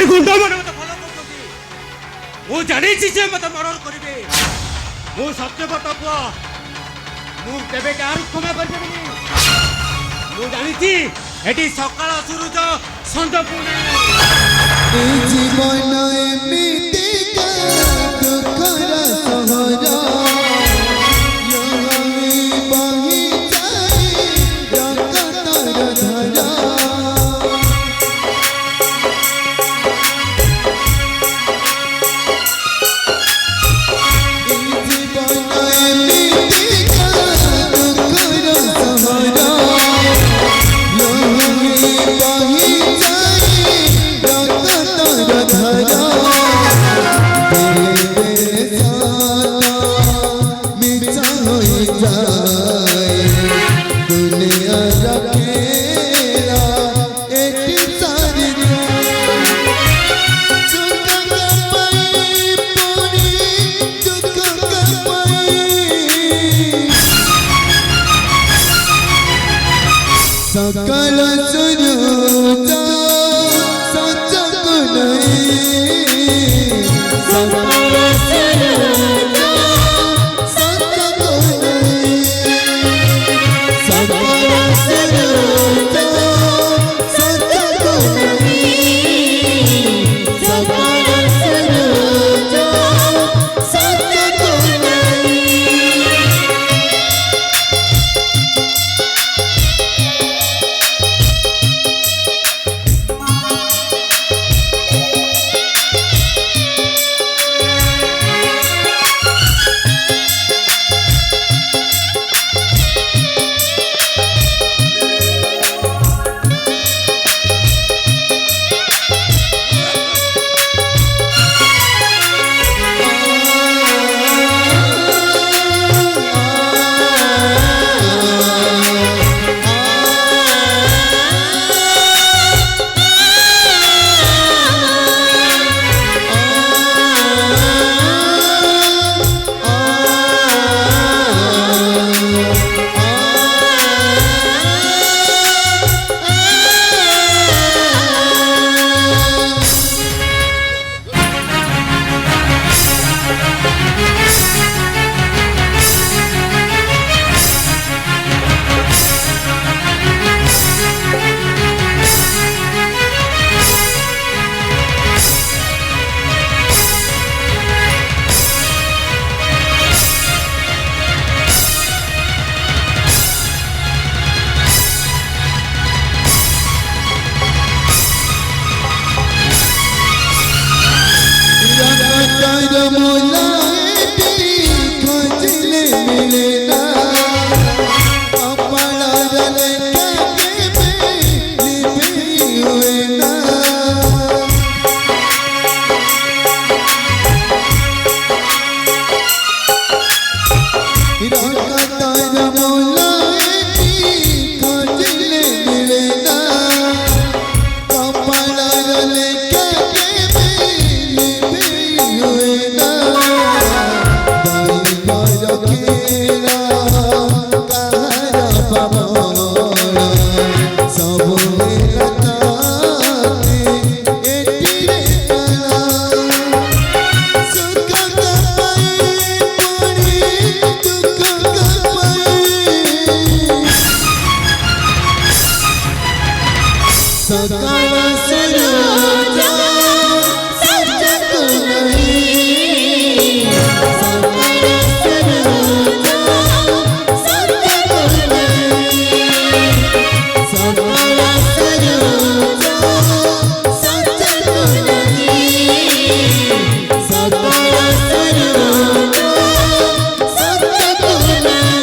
गुंडा मैंने मत फॉलो करछंती मु जानि छि जे मत मर्डर करिवे मु सत्यव्रत पुआ मु केबे कार क्षमा कर देबनी मु जानि छि एटी सकाळ सुरुज संज पुणे ए जीवन एमिति का दुखर सहरा सकल सुरुज सचक नहीं सकल सुरुज सचक नहीं सकल सुरुज सचक नहीं सकल सुरुज सचक नहीं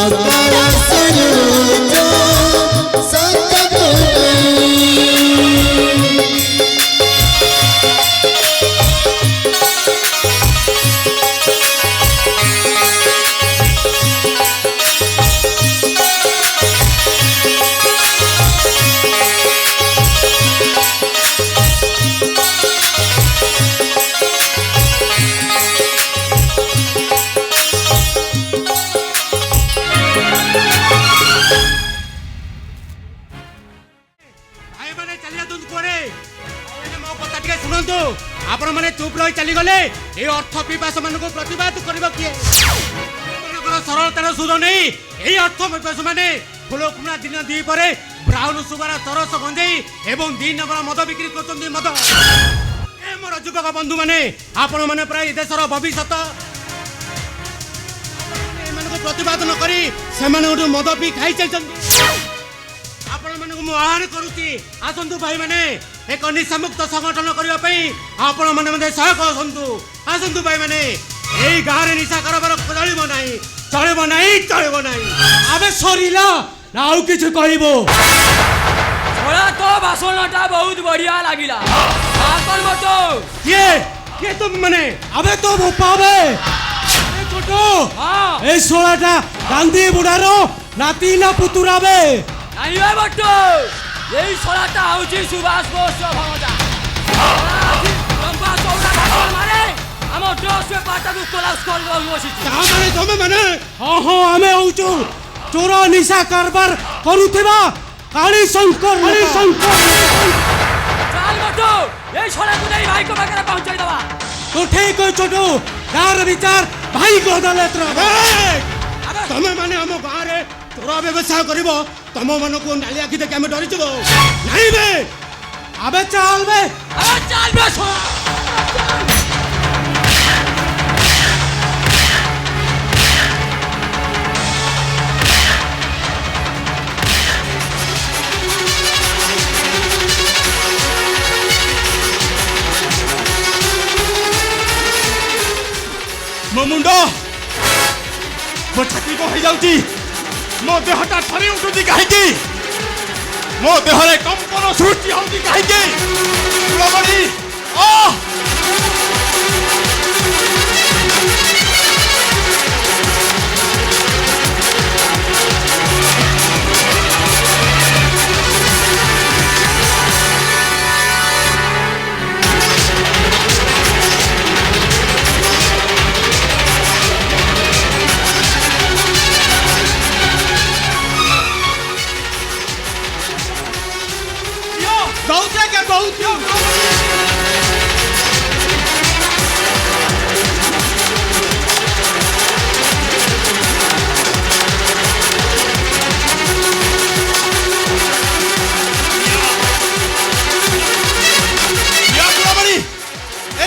ସକଳ ସରୋଜ ସତକୁ ନାହିଁ। ଭାଇମାନେ ଚାଲି ଯାଉଛନ୍ତି କୁଆଡ଼େ? ଭାଇମାନେ ମୋ କଥା ଟିକେ ଶୁଣନ୍ତୁ। ଆପଣମାନେ ଚୁପ୍ ରହି ଚାଲିଗଲେ ଏ ଅର୍ଥ ପିପାସ ମାନଙ୍କୁ ପ୍ରତିବାଦ କରିବ କିଏ? ଆପଣମାନଙ୍କର ସରଳତାର ସୁର ନେଇ ଏହି ଅର୍ଥ ପିପାସ ମାନେ ଫୁଲକୁମା ଦିନ ଦୁଇ ପରେ ବ୍ରାଉନ ସୁଗାର ଚରସ ଗଞ୍ଜେଇ ଏବଂ 2 ନମ୍ବର ମଦ ବିକ୍ରି କରୁଛନ୍ତି ମଦ। ଏ ମୋର ଯୁବକ ବନ୍ଧୁମାନେ, ଆପଣମାନେ ପ୍ରାୟ ଏ ଦେଶର ଭବିଷ୍ୟତ। ଏମାନଙ୍କୁ ପ୍ରତିବାଦ ନ କରି ସେମାନଙ୍କଠୁ ମଦ ପିଇ ଖାଇ ଚାଲିଛନ୍ତି। ଆପଣମାନଙ୍କୁ ମୁଁ ଆହ୍ୱାନ କରୁଛି, ଆସନ୍ତୁ ଭାଇମାନେ ଏକ ନିଶାମୁକ୍ତ ସଂଗଠନ କରିବା ପାଇଁ ଆପଣମାନେ ମଧ୍ୟ ସହାୟକ ଆସନ୍ତୁ। ଆସନ୍ତୁ ଭାଇମାନେ, ଏଇ ଗାଁରେ ନିଶା କାରବାର ଚଳିବ ନାହିଁ, ଚଳିବ ନାହିଁ, ଚଳିବ ନାହିଁ। ଆମେ ସରିଲା ନା ଆଉ କିଛି କହିବ? छोड़ा तो भाषणटा बहुत बढ़िया लागिला। आपन मतो କିଏ କିଏ ତୁମ ମାନେ? ଆବେ ତ ବୋପାବେ ଛୋଟ हां এই ଷୋଳାଟା ଗାନ୍ଧୀ ବୁଢାର ନାତି ନା ପୁତୁରାବେ? नहीं है बट्टो यही छोड़ाटा आउची सुभाष बोस भवजा लंबा चौड़ा भाषण मारे हम डोस पे पाटा को कोलाप्स कर बसी। ତାମାନେ ତମେ ମାନେ? ହଁ ହଁ ଆମେ ହଉଛୁ ଚୋର ନିଶା କାରବାର କରୁଥିବା କାଳି ଶଙ୍କର। चल बट्टो यही छोड़ा को नहीं भाई को बगैर पहुंचाई दवा। ତୁ ଠିକ ଛୋଟ ଗାଁର ବିଚାର ଭାଇ ଅଦାଲତର। ତମେ ମାନେ ଆମ ଗାଁରେ ଚୋର ବ୍ୟବସାୟ କରିବ, ତମ ମାନଙ୍କୁ ନାଲି ଆଖି ଦେଖି ଆମେ ଡରିଯିବ ନାଇଁ ବେ? ଆବେ ଚାଲ ବେ। अरे चल बे छोड़ा ମୋ ମୁଣ୍ଡ ମୋ ଛାତି କଣ ହେଇଯାଉଛି? ମୋ ଦେହଟା ଥରି ଉଠୁଛି କାହିଁକି? ମୋ ଦେହରେ କମ୍ପନ ସୃଷ୍ଟି ହଉଛି କାହିଁକି? କୁଳମଣି गौते के गौती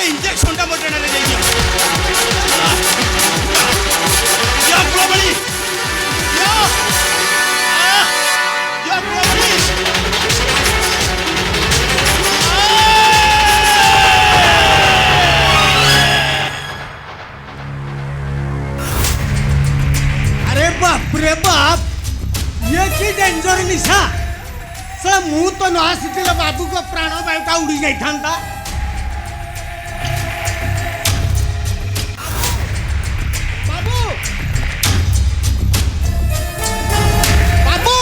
इंजेक्शन मोटे बापरे बाप, ये की डेंजर निशा से मुँह तो न आसीथिले बाबू को प्राण बायुटा उड़ी जाइथांता। बाबू बाबू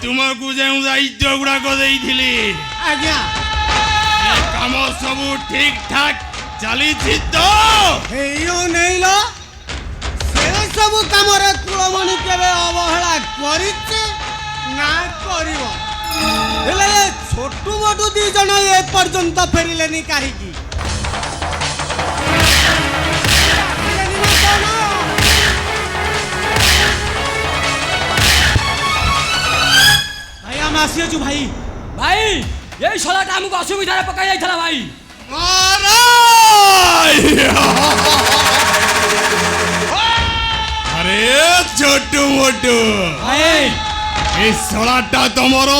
तुमको जो दायित्व गुड़ाक आज्ञा काम सब ठीक ठाक चली तो नहीं लो से सब कम कुलमणि केवे अवहेला करिছে ନା କରିବ ହେଲେ ଏ ଛୋଟୁ ମୋଟୁ ଦି ଜଣ ଏ ପର୍ଯ୍ୟନ୍ତ ଫେରିଲେନି କାହିଁକି? ଆସିଲେନି ନା କଣ? ଭାଇ ଆମେ ଆସିଅଛୁ ଭାଇ। ଭାଇ এই শলাটা আমাকে অসুবিধারে পকাই যাইছিলা ভাই। আরে ছোটু মোটু ভাই এই শলাটা তোমার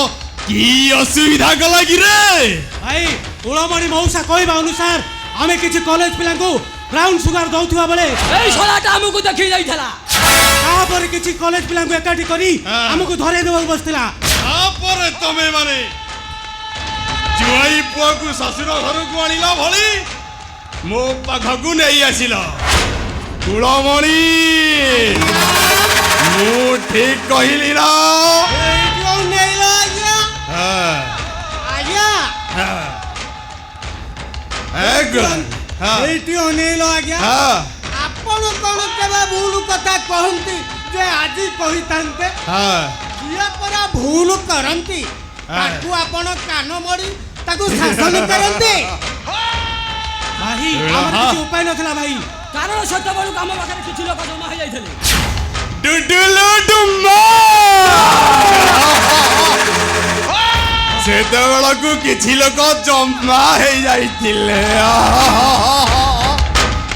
কি অসুবিধা কলা কি রে? ভাই কুলমণি মৌসା କହିବା ଅନୁସାର ଆମେ କିଛି କଲେଜ ପିଲାଙ୍କୁ ବ୍ରାଉନ୍ ସୁଗାର ଦଉଥିବା ବେଳେ এই শলাটা আমাকে দেখি যাইছিলা। ତାପରେ କିଛି କଲେଜ ପିଲାଙ୍କୁ ଏକାଠି କରି ଆମକୁ ଧରେଇ ଦେବାକୁ ବସିଥିଲା। ତାପରେ ତମେ ମାନେ ଜୁଆଇ ପୁଅକୁ ଶ୍ୱଶୁର ଘରକୁ ଆଣିଲା ଭଳି ମୋ ପାଖକୁ ନେଇ ଆସିଲ। କୁଳମଣି ମୁଁ ଠିକ କହିଲି ନା? ଏଇଠୁ ନେଇଲ ଆଜ୍ଞା। ହଁ, ଆଜ୍ଞା ହଁ। ଏଗୁଡା, ହଁ, ଏଇଠି ଅନେଇଲ ଆଜ୍ଞା। ହଁ, ଆପଣ କଣ କେବେ ଭୁଲ କଥା କହନ୍ତି ଯେ ଆଜି କହିଥାନ୍ତେ? ହଁ। ଯିଏ ପରା ଭୁଲ କରନ୍ତି ତାକୁ ଆପଣ କାନ ମୋଡ଼ି ତାକୁ ଶାସନ କରନ୍ତି। ଭାଇ ଆମର କିଛି ଉପାୟ ନଥିଲା ଭାଇ। কারণ সেতবেলକୁ ଆମ ପାଖରେ କିଛି ଲୋକ ଜମା ହେଇ ଯାଇଥିଲେ। ଡୁଡୁଲୁ ଡୁମା ସେତେବେଳକୁ କିଛି ଲୋକ ଜମା ହେଇଯାଇଥିଲେ।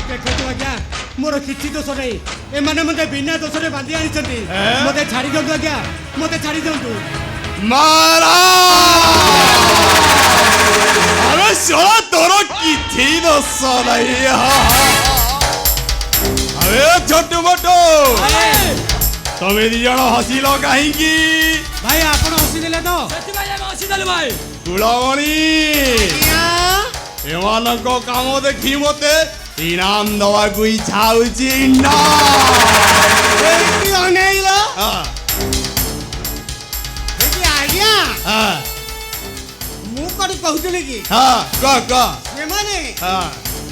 ଦେଖନ୍ତୁ ଆଜ୍ଞା ମୋର କିଛି ଦୋଷ ନାହିଁ। ଏମାନେ ମୋତେ ବିନା ଦୋଷରେ ବାନ୍ଧି ଆଣିଛନ୍ତି। ମୋତେ ଛାଡ଼ି ଦିଅନ୍ତୁ ଆଜ୍ଞା, ମୋତେ ଛାଡ଼ି ଦିଅନ୍ତୁ। ମାରା ଆରେ ଶଳା ତୋର କିଛି ଦୋଷ ନାହିଁ। ଆରେ ଛୋଟ ମୋଟ ତମେ ଦି ଜଣ ହସିଲ କାହିଁକି? ଭାଇ ଆପଣ ହସିଦେଲେ ତ? ସେଥିପାଇଁ ଆମେ ହସିଦେଲୁ ଭାଇ। କୁଳମଣି ଏମାନଙ୍କ କାମ ଦେଖି ମତେ ଇନାମ ଦବାକୁ ଇଚ୍ଛା ହଉଛି। ଏଇଠି ଅନେଇଲ ଏଇଠି ଆଜ୍ଞା ମୁଁ କଣ କହୁଥିଲି କି ସେମାନେ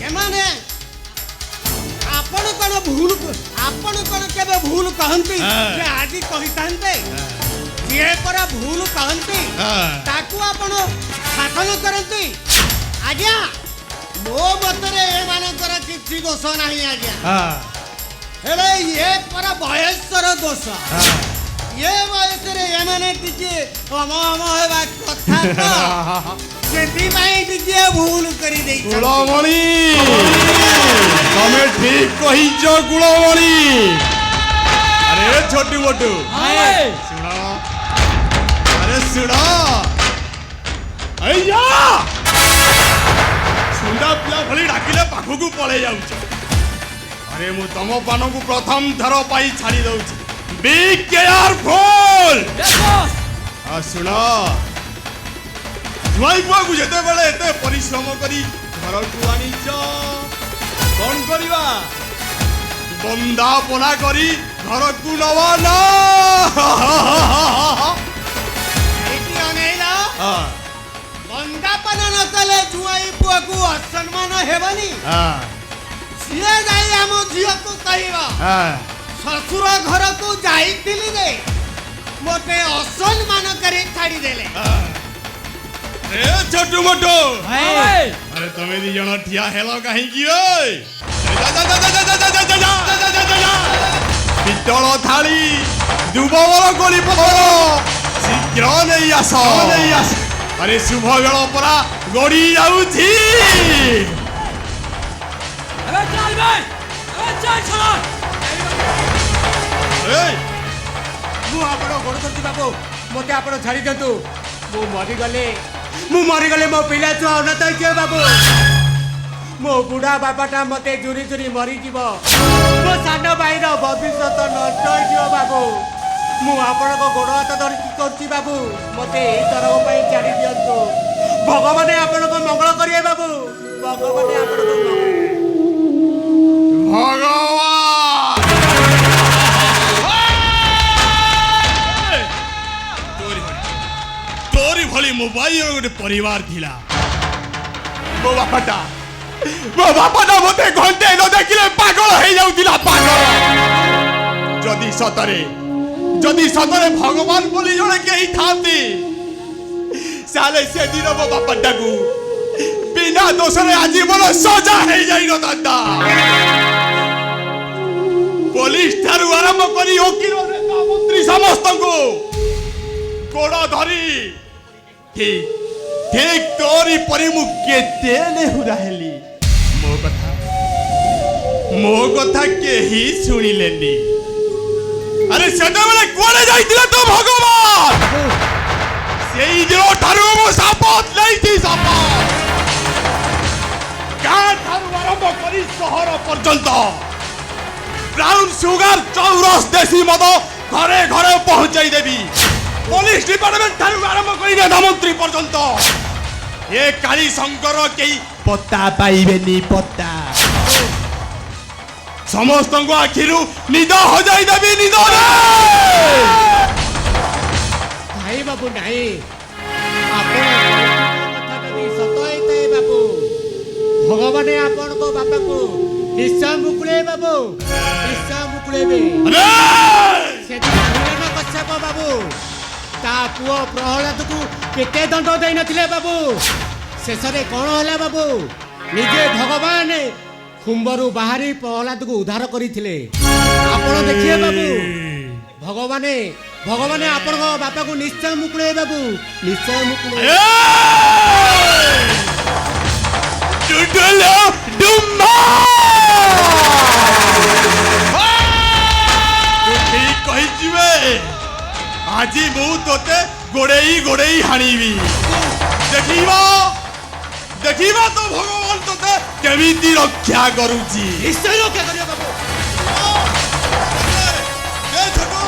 ଏମାନେ ଆପଣ କଣ କେବେ ଭୁଲ କହନ୍ତି ଯେ ଆଜି କହିଥାନ୍ତେ? ଯିଏ ପରା ଭୁଲ କହନ୍ତି ତାକୁ ଆପଣ ଶାସନ କରନ୍ତି। ଆଜ୍ଞା ମୋ ମତରେ ଏମାନଙ୍କର କିଛି ଦୋଷ ନାହିଁ ଆଜ୍ଞା। ହେଲେ ଇଏ ପରା ବୟସର ଦୋଷ। ଏ ବୟସରେ ଏମାନେ ଟିକେ ଅମ ହେବା କଥା ତ ସେଥିପାଇଁ ଟିକେ ଭୁଲ କରି ଦେଇଛନ୍ତି। କୁଳମଣି ତମେ ଠିକ କହିଛ କୁଳମଣି। ଆରେ ଛୋଟୁ ମୋଟୁ ଶୁଣ, ଆରେ ଶୁଣ ଆଇୟା ସୁନ୍ଦା ପିଲା ଭଳି ଡାକିଲେ ପାଖକୁ ପଳେଇ ଯାଉଛ। ଆରେ ମୁଁ ତମ ପାନକୁ ପ୍ରଥମ ଥର ପାଇଁ ଛାଡ଼ି ଦଉଛି। ବି କେୟାରଫୁଲ। ଆଉ ଶୁଣ ଜୁଆଇ ପୁଅକୁ ଯେତେବେଳେ ଏତେ ପରିଶ୍ରମ କରି ଘରକୁ ଆଣିଛ କଣ କରିବା? ବନ୍ଦାପନା କରି ଘରକୁ ନବ ନା? ଏଇଠି ଅନେଇଲ ବନ୍ଦାପନା ନ କଲେ ଜୁଆଇ ପୁଅକୁ ଅସମ୍ମାନ ହେବନି। ସିଏ ଯାଇ ଆମ ଝିଅକୁ କହିବ ଶ୍ୱଶୁର ଘରକୁ ଯାଇଥିଲି ଯେ ମୋତେ ଅସମ୍ମାନ କରି ଛାଡ଼ିଦେଲେ। ଛୋଟୁ ମୋଟୁ ଭାଇ ଆରେ ତମେ ଦି ଜଣ ଠିଆ ହେଲ କାହିଁକି? ପିତ୍ତଳ ଥାଳି ଦୁବର ଗୋଳି ପଥର ଶୀଘ୍ର ନେଇ ଆସ। ଆରେ ଶୁଭ ବେଳ ପରା ଗଡ଼ି ଯାଉଛି। ଏବେ ଚାଲ ଭାଇ, ଏବେ ଚାଲ ଛଲା। ମୁଁ ଆପଣ ଗୋଡ଼ ଧରୁଛି ବାବୁ, ମୋତେ ଆପଣ ଛାଡ଼ି ଦିଅନ୍ତୁ। ମୁଁ ମରିଗଲେ ମୋ ପିଲା ଛୁଆ ଅନାଥ ହେଇଯିବ ବାବୁ। ମୋ ବୁଢ଼ା ବାପାଟା ମୋତେ ଚୁରି ଚୁରି ମରିଯିବ। ମୋ ସାନ ଭାଇର ଭବିଷ୍ୟତ ନଷ୍ଟ ହେଇଯିବ ବାବୁ। ମୁଁ ଆପଣଙ୍କ ଗୋଡ଼ ହାତ ଧରିକି କରୁଛି ବାବୁ, ମୋତେ ଏଇ ଥରକ ପାଇଁ ଛାଡ଼ି ଦିଅନ୍ତୁ। ଭଗବାନ ଆପଣଙ୍କ ମଙ୍ଗଳ କରିବେ ବାବୁ, ଭଗବାନ ଆପଣଙ୍କ ତୋରି ଭଳି ମୋ ଭାଇର ଗୋଟେ ପରିବାର ଥିଲା। ମୋ ବାପାଟା ମତେ ଘଣ୍ଟେ ନ ଦେଖିଲେ ପାଗଳ ହେଇଯାଉଥିଲା। ପାଗଳ। ଯଦି ସତରେ যদি সতরে ভগবান বলি জনে কেহি থাকি সালে সেদিন মো বাপাটাকু বিনা দোষরে আজীবন সজা হয়ে যাই নতা পুলিশ ঠারু আরম্ভ করি ওকিল মন্ত্রী সমস্ত গোড় ধরি ঠিক ঠিক তোরি পরি মু কেতে নেহুরা হেলি ମୋ କଥା କେହି ଶୁଣିଲେନି ଆରେ ସେତେବେଳେ କୁଆଡ଼େ ଯାଇଥିଲେ ତ ଭଗବାନ ସେଇ ଦିନ ଠାରୁ ମୁଁ ଶପଥ ନେଇଛି ଶପଥ ଗାଁ ଠାରୁ ଆରମ୍ଭ କରି ସହର ପର୍ଯ୍ୟନ୍ତ ବ୍ରାଉନ ସୁଗାର ଚୌରସ ଦେଶୀ ମଦ ଘରେ ଘରେ ପହଞ୍ଚାଇ ଦେବି ପୋଲିସ ଡିପାର୍ଟମେଣ୍ଟ ଠାରୁ ଆରମ୍ଭ କରି ନେତା ମନ୍ତ୍ରୀ ପର୍ଯ୍ୟନ୍ତ ଏ କାଳୀ ଶଙ୍କର କେହି ପତ୍ତା ପାଇବେନି ପତ୍ତା समस्त आखिरु निद हो जाई देबी निद भाई बाबू नहीं आपण कथा कदी सतय ते बाबू भगवान आपण को बापा को निश्चय मुकुले बाबू निश्चय मुकुलेबे से हिरण कश्यप बाबू ता पुओ प्रहलाद को केते दंड देई नथिले बाबू शेषरे कोन होला बाबू निजे भगवान कुंभरू बाहरी प्रहलाद को उद्धार करथिले आपण देखिए बाबू भगवान भगवान आपण बापा को निश्चय मुकुले बाबू निश्चय मुकुले डुडलो डुम्मा ठीक कहि जिवे आजी मु तोते गोड़ेई गोड़ेई हाणीबी देखिबा देखिबा तो भगवान तोते केमिति रक्षा करूची निश्चय रक्षा करियो बाबू ए छोटू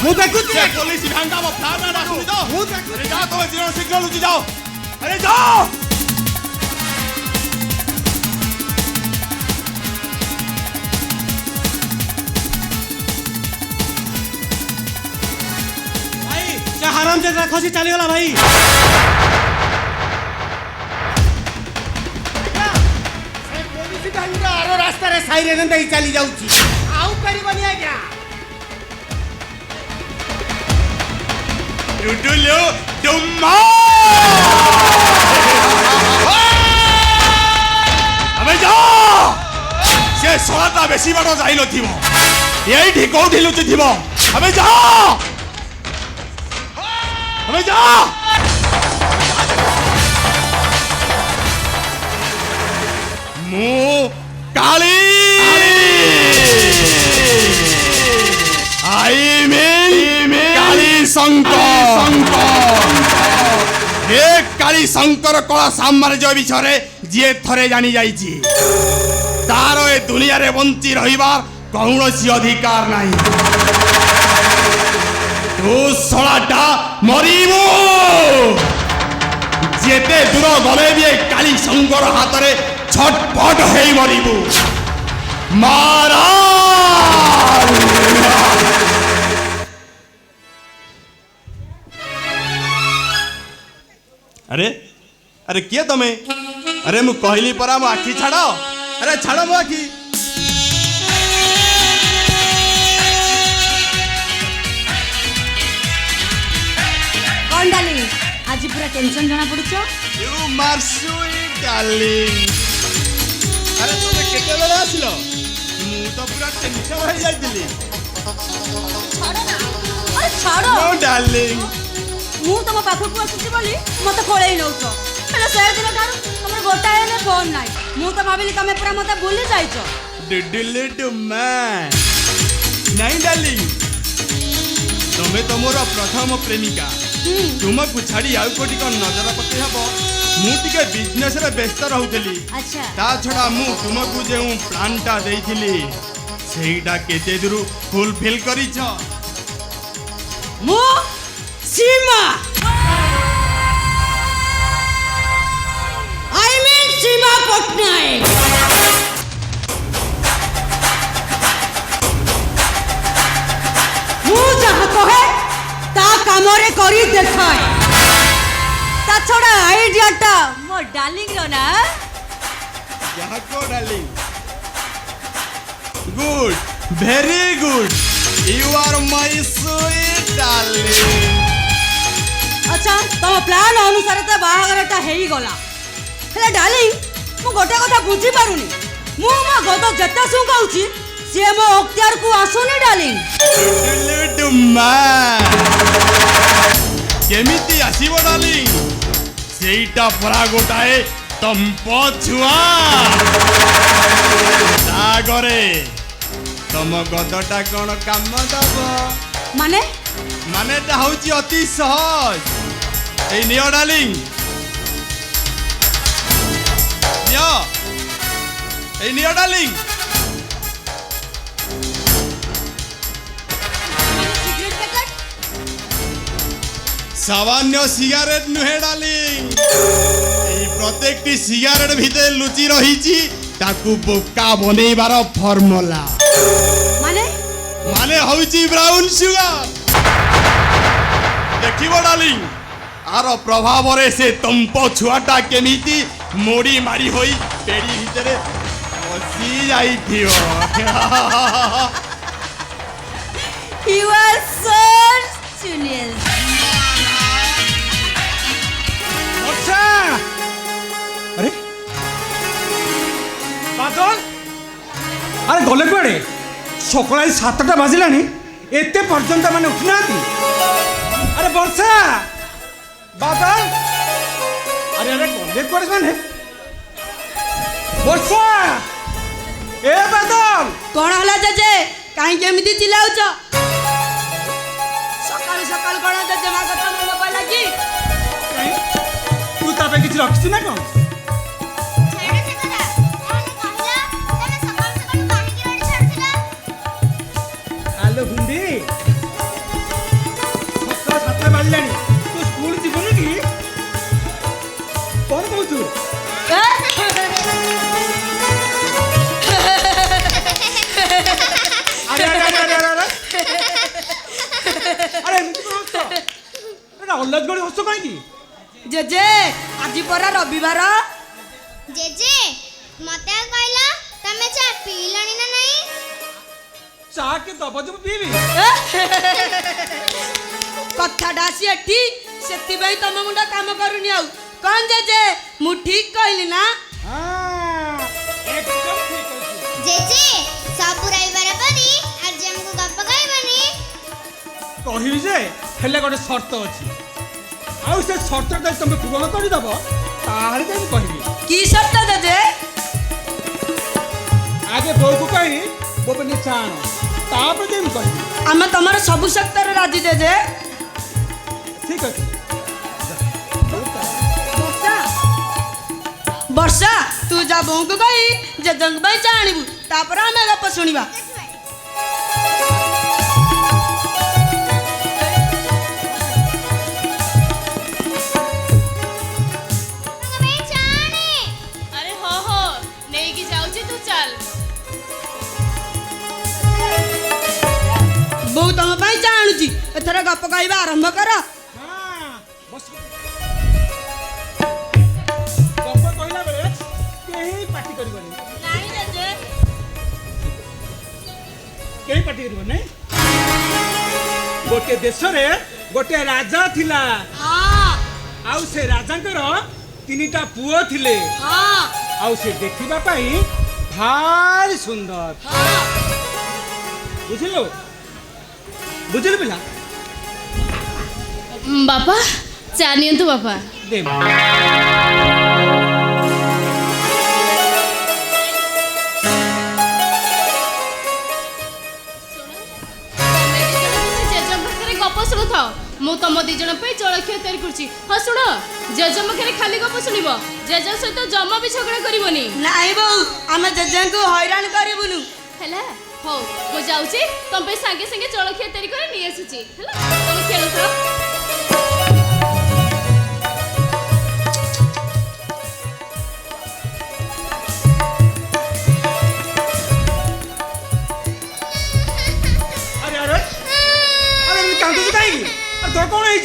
मु देखुची पुलिस भांगा वो फ्लावर ना सुनी तो मु देखुची अरे जाओ तुम्हें जीरो सिग्नल लुची जाओ अरे जाओ भाई से हराम जे खसी चली गला भाई से पुलिस भांगा आरो रास्ता रे साइरेन देई चली जाउची आउ परिबनी आज्ञा डुडुलो डुम्मा अबे जाओ से सोलाटा बेसी बाटो जाई नथिबो एइठी कोठी लुचि थिबो अबे जाओ अबे जाओ मु काली आई में काली शंकर हे काली शंकर कला साम्राज्य विषय जी थरे जानी जाइछि तार ए दुनिया रे बंची रहिबार कौनसी अधिकार नहीं तू सलाटा मरिबो जेते दूर गले भी काली शंकर हाथ रे छटपट हेई मरिबो मारा अरे अरे किए तमे अरे मु कहली परा मो आखी छाड़ अरे छाड़ मो आखी कौन डार्लिंग आज पूरा टेंशन जाना पड़ुछ यू मार स्वीट डार्लिंग अरे तमे केते बेला आसिलो मु तो पूरा टेंशन हो जाइतिली छाड़ो ना अरे छाड़ो नो डार्लिंग मु तुम पाखक आसुची बोली मते कोळेई नउछ ହେଲେ ସେ ଦିନ ଠାରୁ ତମର ଗୋଟାଏ ହେଲେ ଫୋନ୍ ନାହିଁ। ମୁଁ ତ ଭାବିଲି ତମେ ପୁରା ମତେ ଭୁଲି ଯାଇଛ। ନାଇଁ ଡାର୍ଲିଂ, ତମେ ତ ମୋର ପ୍ରଥମ ପ୍ରେମିକା। ତୁମକୁ ଛାଡ଼ି ଆଉ କୋଉଠି କ'ଣ ନଜର ପକେଇ ହବ? ମୁଁ ଟିକେ ବିଜନେସରେ ବ୍ୟସ୍ତ ରହୁଥିଲି। ଆଚ୍ଛା ତା ଛଡ଼ା ମୁଁ ତୁମକୁ ଯେଉଁ ପ୍ଲାନ୍ଟା ଦେଇଥିଲି ସେଇଟା କେତେ ଦୂର ଫୁଲଫିଲ୍ କରିଛ? ମୁଁ ସୀମା ସୀମା ପଟ୍ଟନାୟକ। ମୁଁ ଯାହା କହେ ତା କାମରେ କରି ଦେଖାଏ। ତା ଛଡ଼ା ଆଇଡିଆଟା ମୋ ଡାର୍ଲିଂର ନା। ଯାହାକୁ darling, good, very good, you are my sweet darling. ଆଚ୍ଛା ତମ ପ୍ଲାନ୍ ଅନୁସାରେ ତ ବାହାଘରଟା ହେଇଗଲା। ହେଲେ ଡାର୍ଲିଂ, ମୁଁ ଗୋଟେ କଥା ବୁଝିପାରୁନି। ମୁଁ ମୋ ଗଦ ଯେତେ ଶୁଙ୍କାଉଛି ସିଏ ମୋ ଅକ୍ତିଆରକୁ ଆସୁନି ଡାର୍ଲିଂ। କେମିତି ଆସିବ ଡାର୍ଲିଂ? ସେଇଟା ପରା ଗୋଟାଏ ତମ୍ପ ଛୁଆ। ତା ଘରେ ତମ ଗଦଟା କ'ଣ କାମ ଦବ? ମାନେଟା ହଉଛି ଅତି ସହଜ। ଏଇ ନିଅ ଡାର୍ଲିଂ, ନିଅ, ଏଇ ନିଅ ଡାର୍ଲିଂ। সামান্য সিগারেট নুহে ডার্লিং, এই প্রত্যেকটি সিগারেট ভিতরে লুচি রহিছি তাকু বোকা বনেইবার ফর্মুলা। মানে হଉଛି ব্রাউন সুগার। দেখিব ডার্লিং, আর প্রভাবরে সে তম্প ছুয়াটা কেমিতি মোড়ি মারি হই পেড়ি ভিতরে বসি যাইথিব। You are so genius. अरे बादल, अरे गले कुआड़े? सकाल 7टा बाजिलानी, एते पर्यंत माने उठी नांती। अरे वर्षा, बादल, अरे अरे गले कुआड़े माने? वर्षा, ए बादल, कौन हला जजे? काहे केमिति चिल्लाउछ? सकाल सकाल कोन जजे मा कथा मन पइला की? तू तापे किछ रखछि ना कोन? हेलो हुंडी, सकाल 7टा बाजिलानी, तू स्कूल जीवनु की? कोन कहू तू? अरे अरे अरे अरे अरे अरे एमती कोन हस? एटा अल्लाज गडी हस काई की? जजे आज परा रविवार। जेजे मते कहला तमे चा पीलणी ना नहीं? चा के दब जब पीबी। कथाटा सी एठी सेति भाई तम मुंडा काम करूनी आउ। कोन जजे मु ठीक कहली ना? हां एकदम ठीक है। जेजे सब रविवार परी आज हमको गप कहबनी। कहिबी जे हेले गोटे शर्त अछि। आउ से शर्त त तुम पूर्ण करि दब ताहार के कहबी। की शर्त जजे? आगे बो को कहि बो पे चाण तापर के कहबी। हम तमर सब शर्त रे राजी जजे। ठीक अछि। वर्षा तू जा बों को कहि जे जंग भाई जानिबू तापर हमें गप सुनिबा। अरे हो नहीं की जाऊची तू चल। बो तम भाई जानुची एथर गप कहबा आरंभ कर। हां बस गप कहला बेले केही पार्टी करबनी। नहीं जजे केही पार्टी करबो नै? गोटे देश रे गोटे राजा थिला। हां आउ से राजांकर 3टा पुओ थिले। हां आउ से देखिबा पई भारी सुंदर। हां बुझिलो बुझिलो पिला? बापा चानियंतु बापा। दे गप शुणुथ मु तुम दिज जलखिया तैयारी करुच्ची हाँ शुण जेज पाखे खाली गप शुणव जेज सहित जमा भी झगड़ा करनी नाई बो आम जेजे को हैरान करबुनु है हौ मु जाऊँगी तुम सागे सागे जलखिया तैयारी कर नहीं आसुची तुम खेल तोर कौन है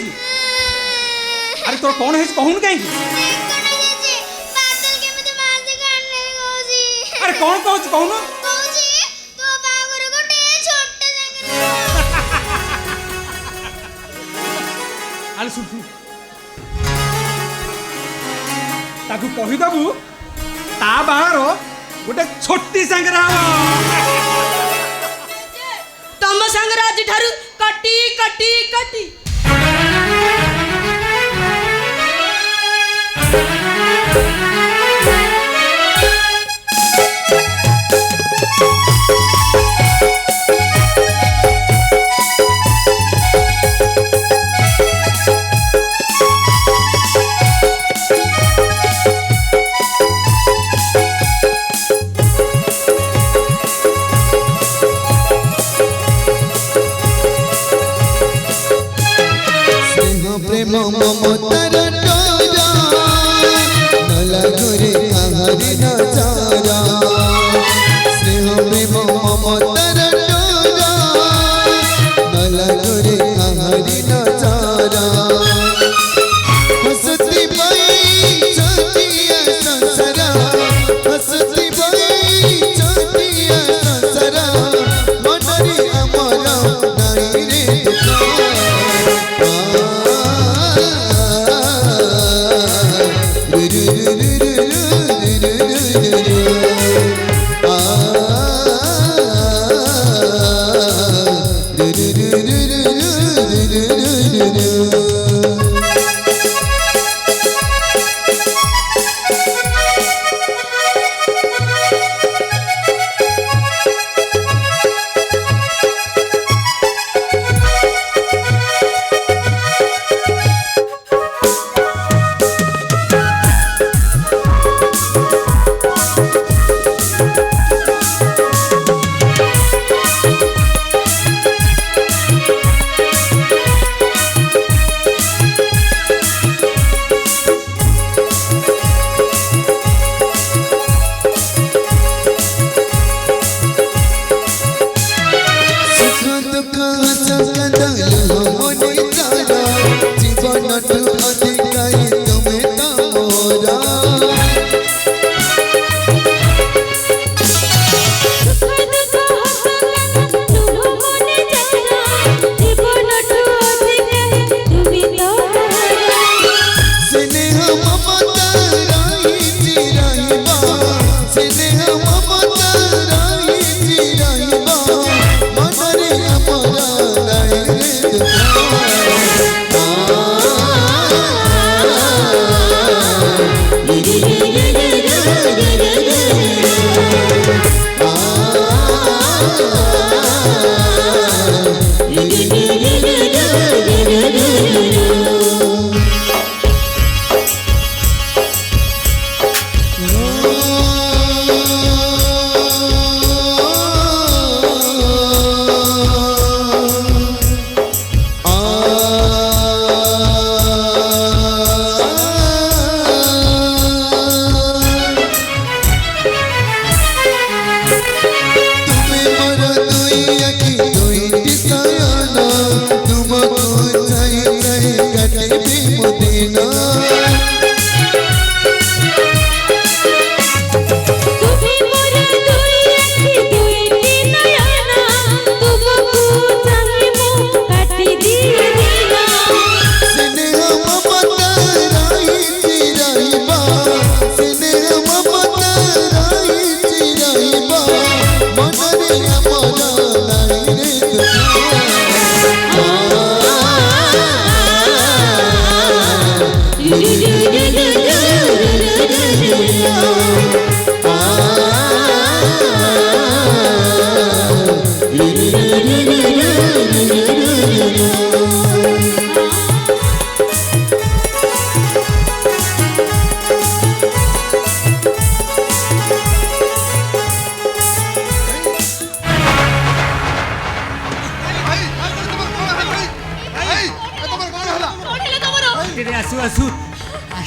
अरे तोर कौन है कहून कहीं बादल के मते मार दे काने कोजी अरे कौन कहू कहून कोजी तो बागर गोटे छोटे संगे अरे सुन ताकू कहि दबु ता बाहर गोटे छोटी संगे तम संगे आज ठारू कटी कटी कटी प्रेम ममतार डोरा नला घरे आहारे नजारा स्नेह प्रेम ममतार डोरा नला घरे आहारे नजारा हसती बाई छोटिया संसारा हसती बाई छोटिया संसारा मनरे अमरा नाई रे रे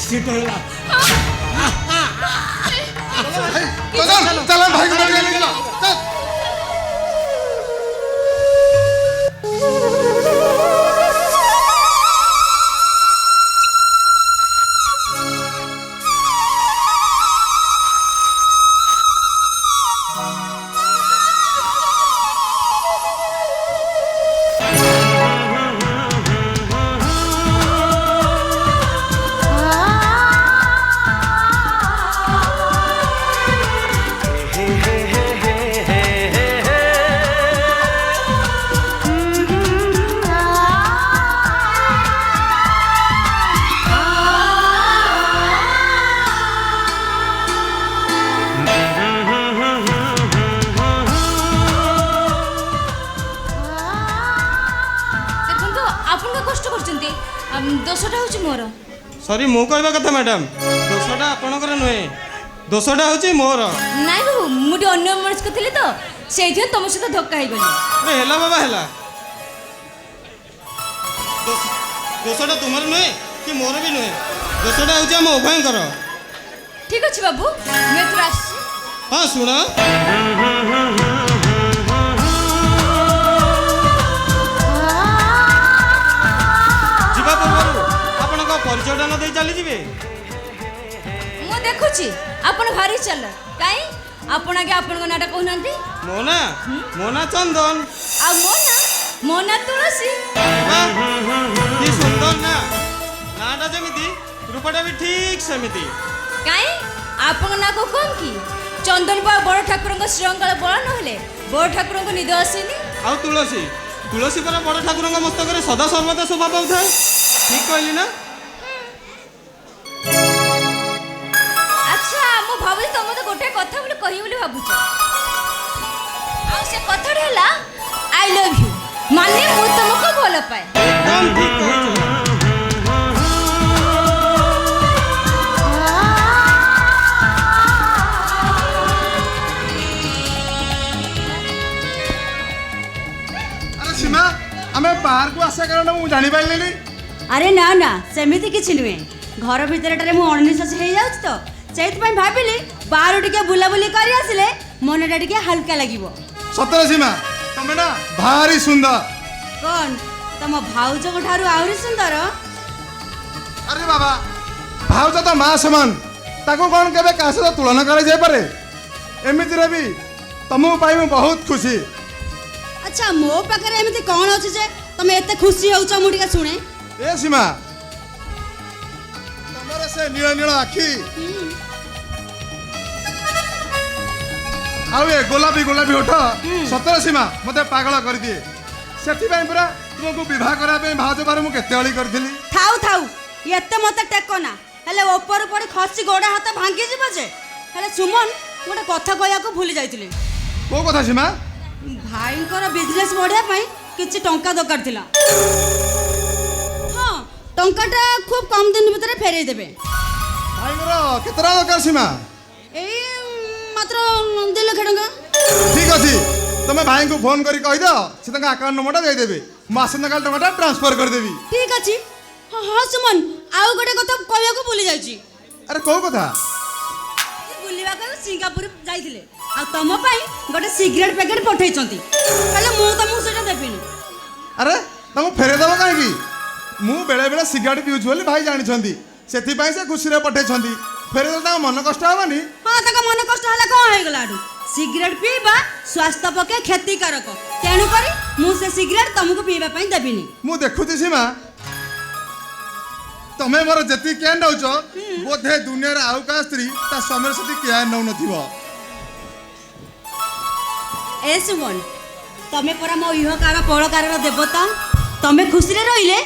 एक्सीडेंट होला चल चल भाई को ले चलो चल दोषटा हूँ मोर सॉरी मु कहबा कथा मैडम दोषटा आपणकर नुहे दोषटा हूँ मोर नाई बाबू मुझे अन्य मनुष्य थी तो से तुम सहित धक्का हो गली हेला बाबा हेला दोषटा तुमर नुहे कि मोर भी नुहे दोषटा हूँ आम उभयंकर ठीक अच्छे बाबू मैं तो आस हाँ शुण परिचयटा न दे चली जीवे मु देखुची आपण भारी चल काई आपण आगे आपण नाटा कहना मोना चंदन आ मोना तुलसी की सुंदर ना नाटा जमिति रूपटा भी ठीक समिति काई आपण ना को कौन की चंदन बा बड़ ठाकुर को श्रृंगार बळ नहले बड़ ठाकुर को निद आसीनी आ तुलसी तुलसी पर बड़ ठाकुर को मस्तक रे सदा सर्वदा शोभा पाउଥାଏ ठीक कहली ना अच्छा मु भाबी तुम तो गोटे कथा बोली कहि बोली भाबुछ आ से कथाटा हला आई लव यू माने मु तुमको भल पाए एकदम ठीक कहछ अरे सीमा हमें बाहर को आशा कारण मु जानि पाइलेनी अरे ना ना सेमिति किछि नुहे घर भितरटारे मु अनिश्वास हो जाउछ तो सेइतपई भाबिली बाहर टिके बुलाबुली करी आसिले मनटा टिके हल्का लागिबो सतरे सीमा तमे ना भारी सुंदर कोन तम भाउज को ठारू आउरी सुंदर अरे बाबा भाउज तो मां समान ताको कोन केबे कासे तो तुलना करे जाय पारे एमिति रे भी तमु पाई मु बहुत खुशी अच्छा मो पाखरे एमिति कोन अछि जे तमे एते खुशी होउछ मु टिके सुने ए सीमा तमरे से नील नील आखी आउ ए गोलापी गोलापी होठ सतरे सीमा मते पागल कर दिए सेति पई पूरा तुमको विवाह करा पे भाउज बारे मु केते अली करथिली थाउ थाउ एते मते टेको ना हेले ऊपर पड़ी खसी गोड़ा हाथ भांगी जीव जे हेले सुमन गोटे कथा कहया को भूली जाइतिले को कथा सीमा भाईंकर बिजनेस बढ़िया पई किछि टंका दरकार थिला हां टंकाटा खूब कम दिन भीतर फेरै देबे भाईंकर केतरा दरकार सीमा ए मात्र 2 लाख टंका ठीक अछि तमे भाई को फोन करी कहि दो से तंका अकाउंट नंबरटा दे देबे मासन काल टंकाटा ट्रांसफर कर देबी ठीक अछि हां हां सुमन आउ गोटे कथा कहया को भूली जाइछि अरे को कथा बुलिवा को सिंगापुर जाइतिले आ तम पई गोटे सिगरेट पैकेट पठै छंती कहले मु तमु सेटा देबिनी अरे तुम फेरे दब कहीं मु बेले बेले सिगरेट पिउछु बोली भाई जानी छंती सेथि पई से खुशी रे पठै छंती फेरे दल मन कष्ट हबनी हां तक मन कष्ट हला को होय गलाडू सिगरेट पीबा स्वास्थ्य पके क्षतिकारक तेणु करी मु से सिगरेट तुमको पीबा पई देबिनी मु देखुती सीमा तमे मोर जति केन नउछ बोधे दुनिया रे आउ का स्त्री ता समय सती केन नउ नथिबो ए सुमन तमे परा मो इहकार परकार देवता तमे खुशी रे रहिले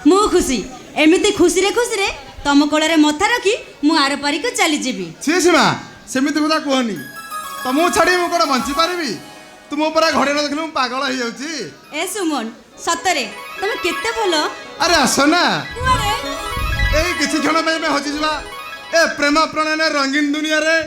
मु खुशी एमिति खुशी रे तम कोଳରେ मथा रखी मु आर पारी को चली जेबी छी सीमा सेमिति কথা कहनी तमु छाडी मु कोन बंची पारिबी तुम परा घड़े न देखलु पागल हो जाउची ए सुमन सतरे तमे केते भलो अरे आसो ना कुआरे ए किछि क्षण में मैं हजी जबा ए प्रेम प्रणयन रंगीन दुनिया रे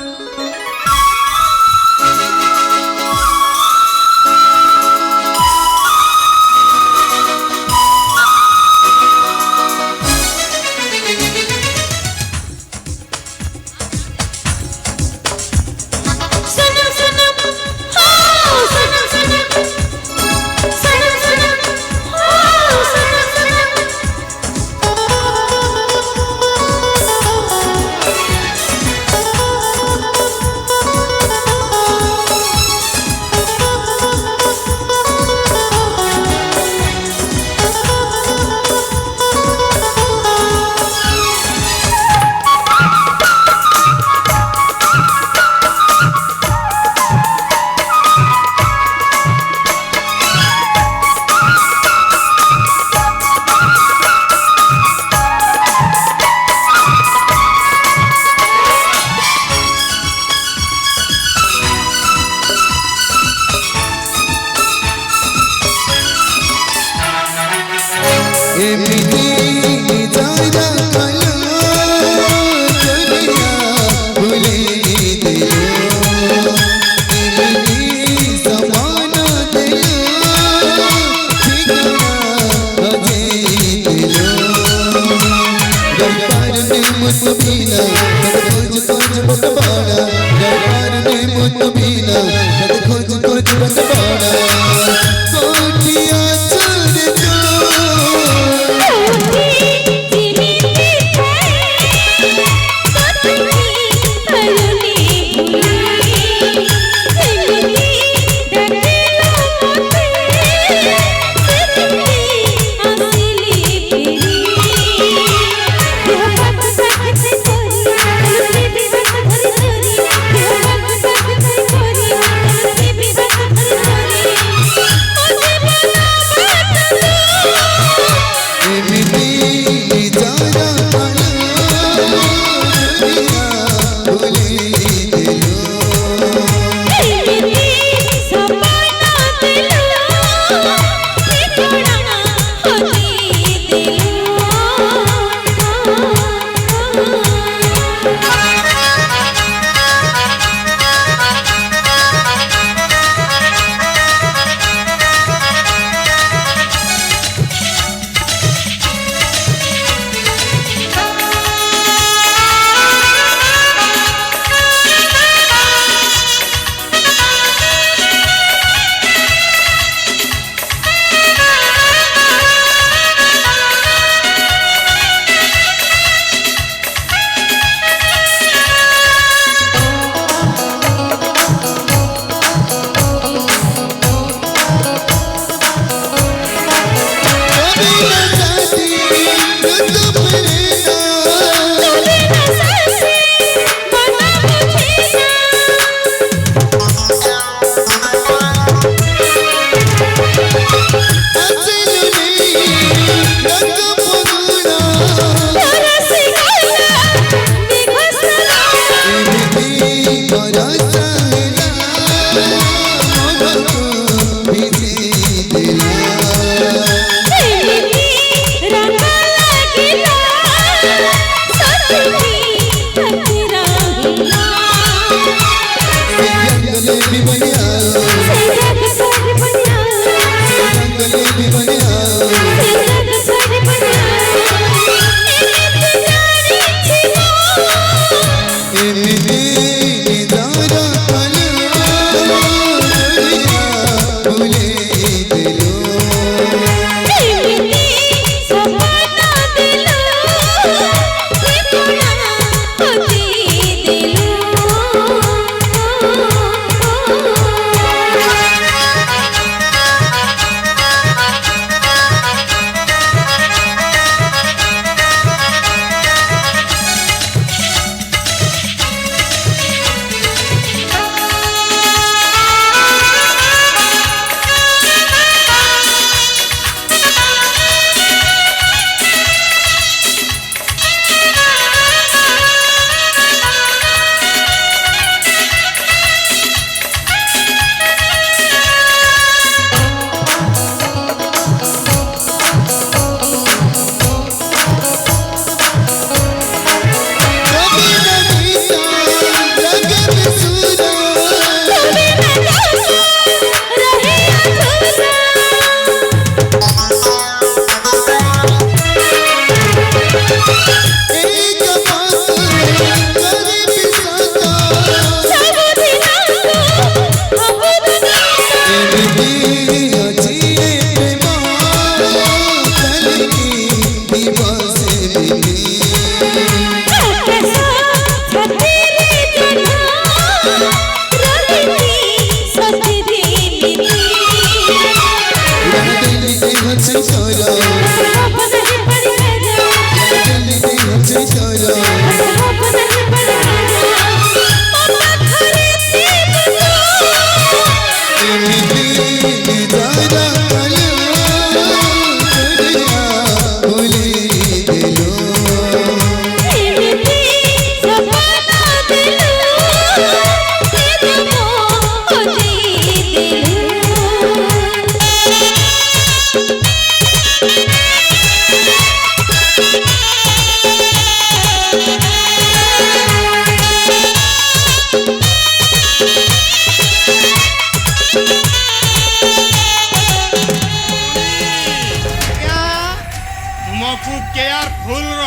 मुतबीना कद खोज बकबाड़ा दरबार में मुतबीना कद खोज बकबाड़ा कोठिया चल जो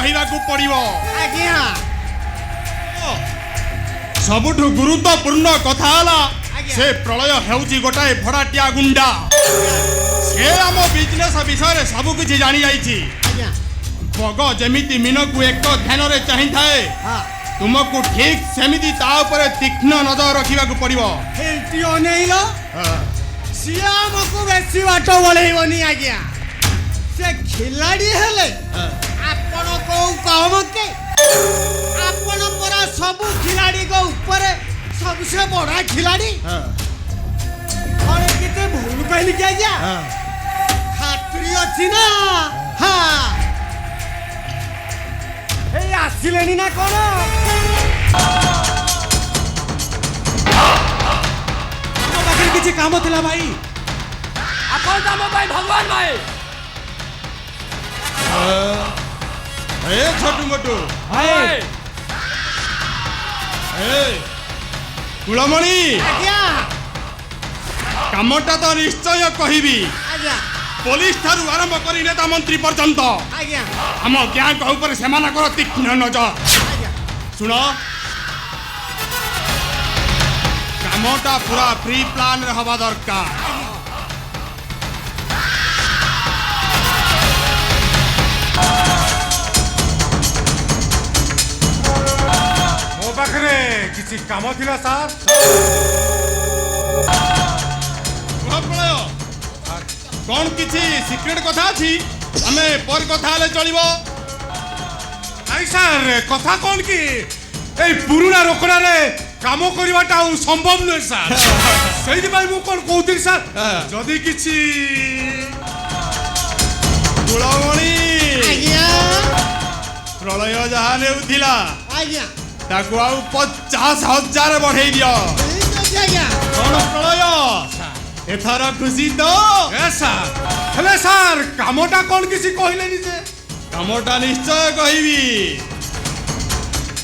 କହିବାକୁ ପଡ଼ିବ। ଆଜ୍ଞା ସବୁଠୁ ଗୁରୁତ୍ୱପୂର୍ଣ୍ଣ କଥା ହେଲା ଆଜ୍ଞା। ସେ ପ୍ରଳୟ ହେଉଛି ଗୋଟାଏ ଭଡ଼ାଟିଆ ଗୁଣ୍ଡା। ସେ ଆମ ବିଜନେସ୍ ବିଷୟରେ ସବୁ କିଛି ଜାଣି ଯାଇଛି। ଆଜ୍ଞା ବଗ ଯେମିତି ମିନକୁ ଏକ ଧ୍ୟାନରେ ଚାହିଁଥାଏ, ହଁ ତୁମକୁ ଠିକ୍ ସେମିତି ତା ଉପରେ ତୀକ୍ଷ୍ଣ ନଜର ରଖିବାକୁ ପଡ଼ିବ। ଏଇଟି ଅନେଇଲ ସିଏ ଆମକୁ ବେଶୀ ବାଟ ବଳେଇବନି ଆଜ୍ଞା। ସେ ଖିଲାଡ଼ି ହେଲେ ଆପଣ କୋଉ କମ କେ? ଆପଣ ପରା ସବୁ ଖିଲାଡ଼ିଙ୍କ ଉପରେ ସବୁसे ବड़ा ଖିଲାଡ଼ି। ଥରେ କେତେ ଭୁଲ କହିଲି କି ଆଜ୍ଞା? ଖାତିରି ଅଛି ନା? ହଁ ଏଇ ଆସିଲେଣି ନା କଣ? ଆମ ପାଖରେ କିଛି କାମ ଥିଲା ଭାଇ। ଆପଣ ତ ଆମ ପାଇଁ ଭଗବାନ ଭାଇ। ଏ ଛୋଟୁ ମୋଟୁ ଭାଇ କୁଳମଣି, ଆଜ୍ଞା କାମଟା ତ ନିଶ୍ଚୟ କହିବି। ଆଜ୍ଞା ପୋଲିସ ଠାରୁ ଆରମ୍ଭ କରି ନେତା ମନ୍ତ୍ରୀ ପର୍ଯ୍ୟନ୍ତ ଆଜ୍ଞା ଆମ ଗ୍ୟାଙ୍ଗ ଉପରେ ସେମାନଙ୍କର ତୀକ୍ଷ୍ଣ ନଜର। ଆଜ୍ଞା ଶୁଣ, କାମଟା ପୁରା ପ୍ରି ପ୍ଲାନରେ ହବା ଦରକାର। ମୋ ପାଖରେ କିଛି କାମ ଥିଲା ସାର୍। ପ୍ରଳୟ, କଣ କିଛି ସିକ୍ରେଟ କଥା ଅଛି? ଆମେ ପରେ କଥା ହେଲେ ଚଳିବ। ନାଇଁ ସାର୍, କଥା କଣ କି এই পুରୁଣା ରୋକଡ଼ାରେ କାମ କରିବାଟା ଆଉ ସମ୍ଭବ ନୁହେଁ ସାର୍। ସେଇଥିପାଇଁ ମୁଁ କଣ କହୁଥିଲି ସାର୍, ଯଦି କିଛି କୁଳମଣି, ଆଜ୍ଞା ପ୍ରଳୟ ଯାହା ନେଉଥିଲା ଆଜ୍ଞା ତାକୁ ଆଉ 50,000 ବଢେଇ ଦିଅ। ଠିକ୍ ଅଛି ଆଜ୍ଞା। କଣ ପ୍ରଳୟ, ଏଥର ଖୁସି ତ? ଏ ସାର୍, ହେଲେ ସାର୍ କାମଟା କଣ କିଛି କହିଲେନି ଯେ? କାମଟା ନିଶ୍ଚୟ କହିବି।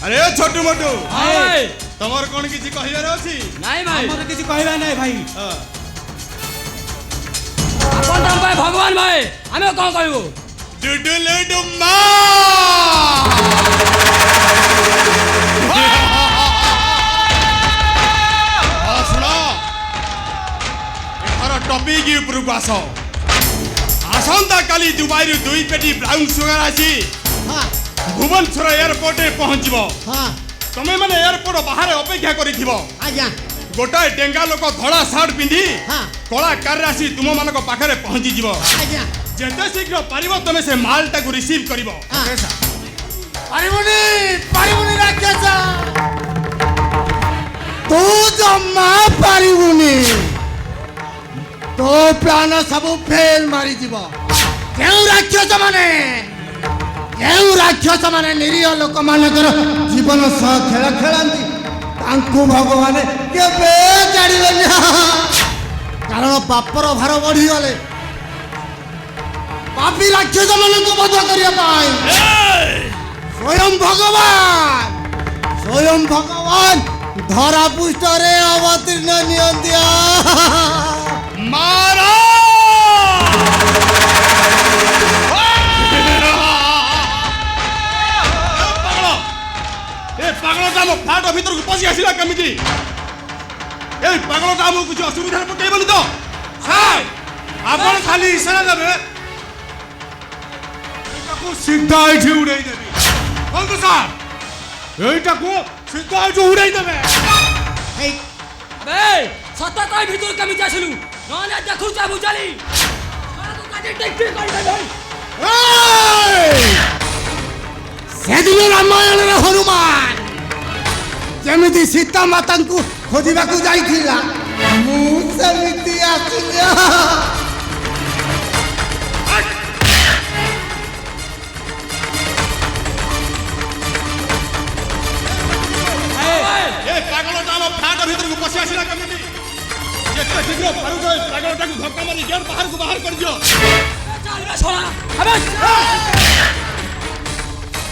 ଆରେ ଛୋଟୁ ମୋଟୁ, ଭାଇ ତମର କଣ କିଛି କହିବାର ଅଛି? ନାଇଁ ଭାଇ, ଆମର କିଛି କହିବା ନାହିଁ ଭାଇ। ଆପଣ ତ ଆମ ପାଇଁ ଭଗବାନ ଭାଇ, ଆମେ କଣ କହିବୁ? ଡୁଡୁଲୁ ଡୁମା। ଶୁଣ, ଏଥର ଟପିକ୍ ଉପରକୁ ଆସ। ଆସନ୍ତା କାଲି ଦୁବାଇରୁ 2 ପେଟି ବ୍ରାଉନ୍ ସୁଗାର ଆସି ହଁ ଭୁବନେଶ୍ୱର ଏୟାରପୋର୍ଟରେ ପହଞ୍ଚିବ। ହଁ ତମେ ମାନେ ଏୟାରପୋର୍ଟ ବାହାରେ ଅପେକ୍ଷା କରିଥିବ। ଆଜ୍ଞା ଗୋଟାଏ ଡେଙ୍ଗା ଲୋକ ଧଳା ସାର୍ଟ ପିନ୍ଧି ହଁ କଳା କାରରେ ଆସି ତୁମମାନଙ୍କ ପାଖରେ ପହଞ୍ଚିଯିବ। ଆଜ୍ଞା ଯେତେ ଶୀଘ୍ର ପାରିବ ତମେ ସେ ମାଲଟାକୁ ରିସିଭ୍ କରିବ। ପାରିବୁନି ପାରିବୁନି ରାକ୍ଷସ, ତୁ ଜମା ପାରିବୁନି। ତୋ ପ୍ଲାନ ସବୁ ଫେଲ ମାରିଯିବ। କେଉଁ ରାକ୍ଷସ ମାନେ ନିରୀହ ଲୋକମାନଙ୍କର ଜୀବନ ସହ ଖେଳ ଖେଳନ୍ତି, ତାଙ୍କୁ ଭଗବାନ କେବେ ଜାଣିବେନି। କାରଣ ପାପର ଭାର ବଢିଗଲେ ପାପୀ ରାକ୍ଷସ ମାନଙ୍କୁ ବଧ କରିବା ପାଇଁ ସ୍ୱୟଂ ଭଗବାନ ଧରା ପୃଷ୍ଠରେ ଅବତୀର୍ଣ୍ଣ ନିଅନ୍ତି। ମାରା ପାଗଳଟା ଆମ ଫ୍ଲାଟ ଭିତରକୁ ପଶି ଆସିଲା କେମିତି? এই ପାଗଳଟା ଆମକୁ କିଛି ଅସୁବିଧାରେ ପକେଇବନି ତ? ଆପଣ ଖାଲି ଇସାରା ଦେବେ, ଏଇଟାକୁ ସିଧା ଏଇଠି ଉଡେଇ ଦେବି। କୁହନ୍ତୁ ସାର୍, ଏଇଟାକୁ ସିଧା ଏଇଠି ଉଡେଇ ଦେବେ। ଆବେ ସତ କହି ଭିତରୁ କେମିତି ଆସିଲୁ? ନହେଲେ ଦେଖୁଛ ବୁଝାଲି ସେଦିନ ରାମାୟଣରେ ହନୁମାନ ଯେମିତି ସୀତା ମାତାଙ୍କୁ ଖୋଜିବାକୁ ଯାଇଥିଲା, ମୁଁ ସେମିତି ଆସିଲି। ପାଗଳଟା ଆମ ଫ୍ଲାଟ ଭିତରକୁ ପଶି ଆସିଲା କେମିତି? ଯେତେ ଶୀଘ୍ର ପାରୁଛ ଏ ପାଗଳଟାକୁ ଧକ୍କା ମାରି ଗେଟ୍ ବାହାରକୁ ବାହାର କରିଦିଅ।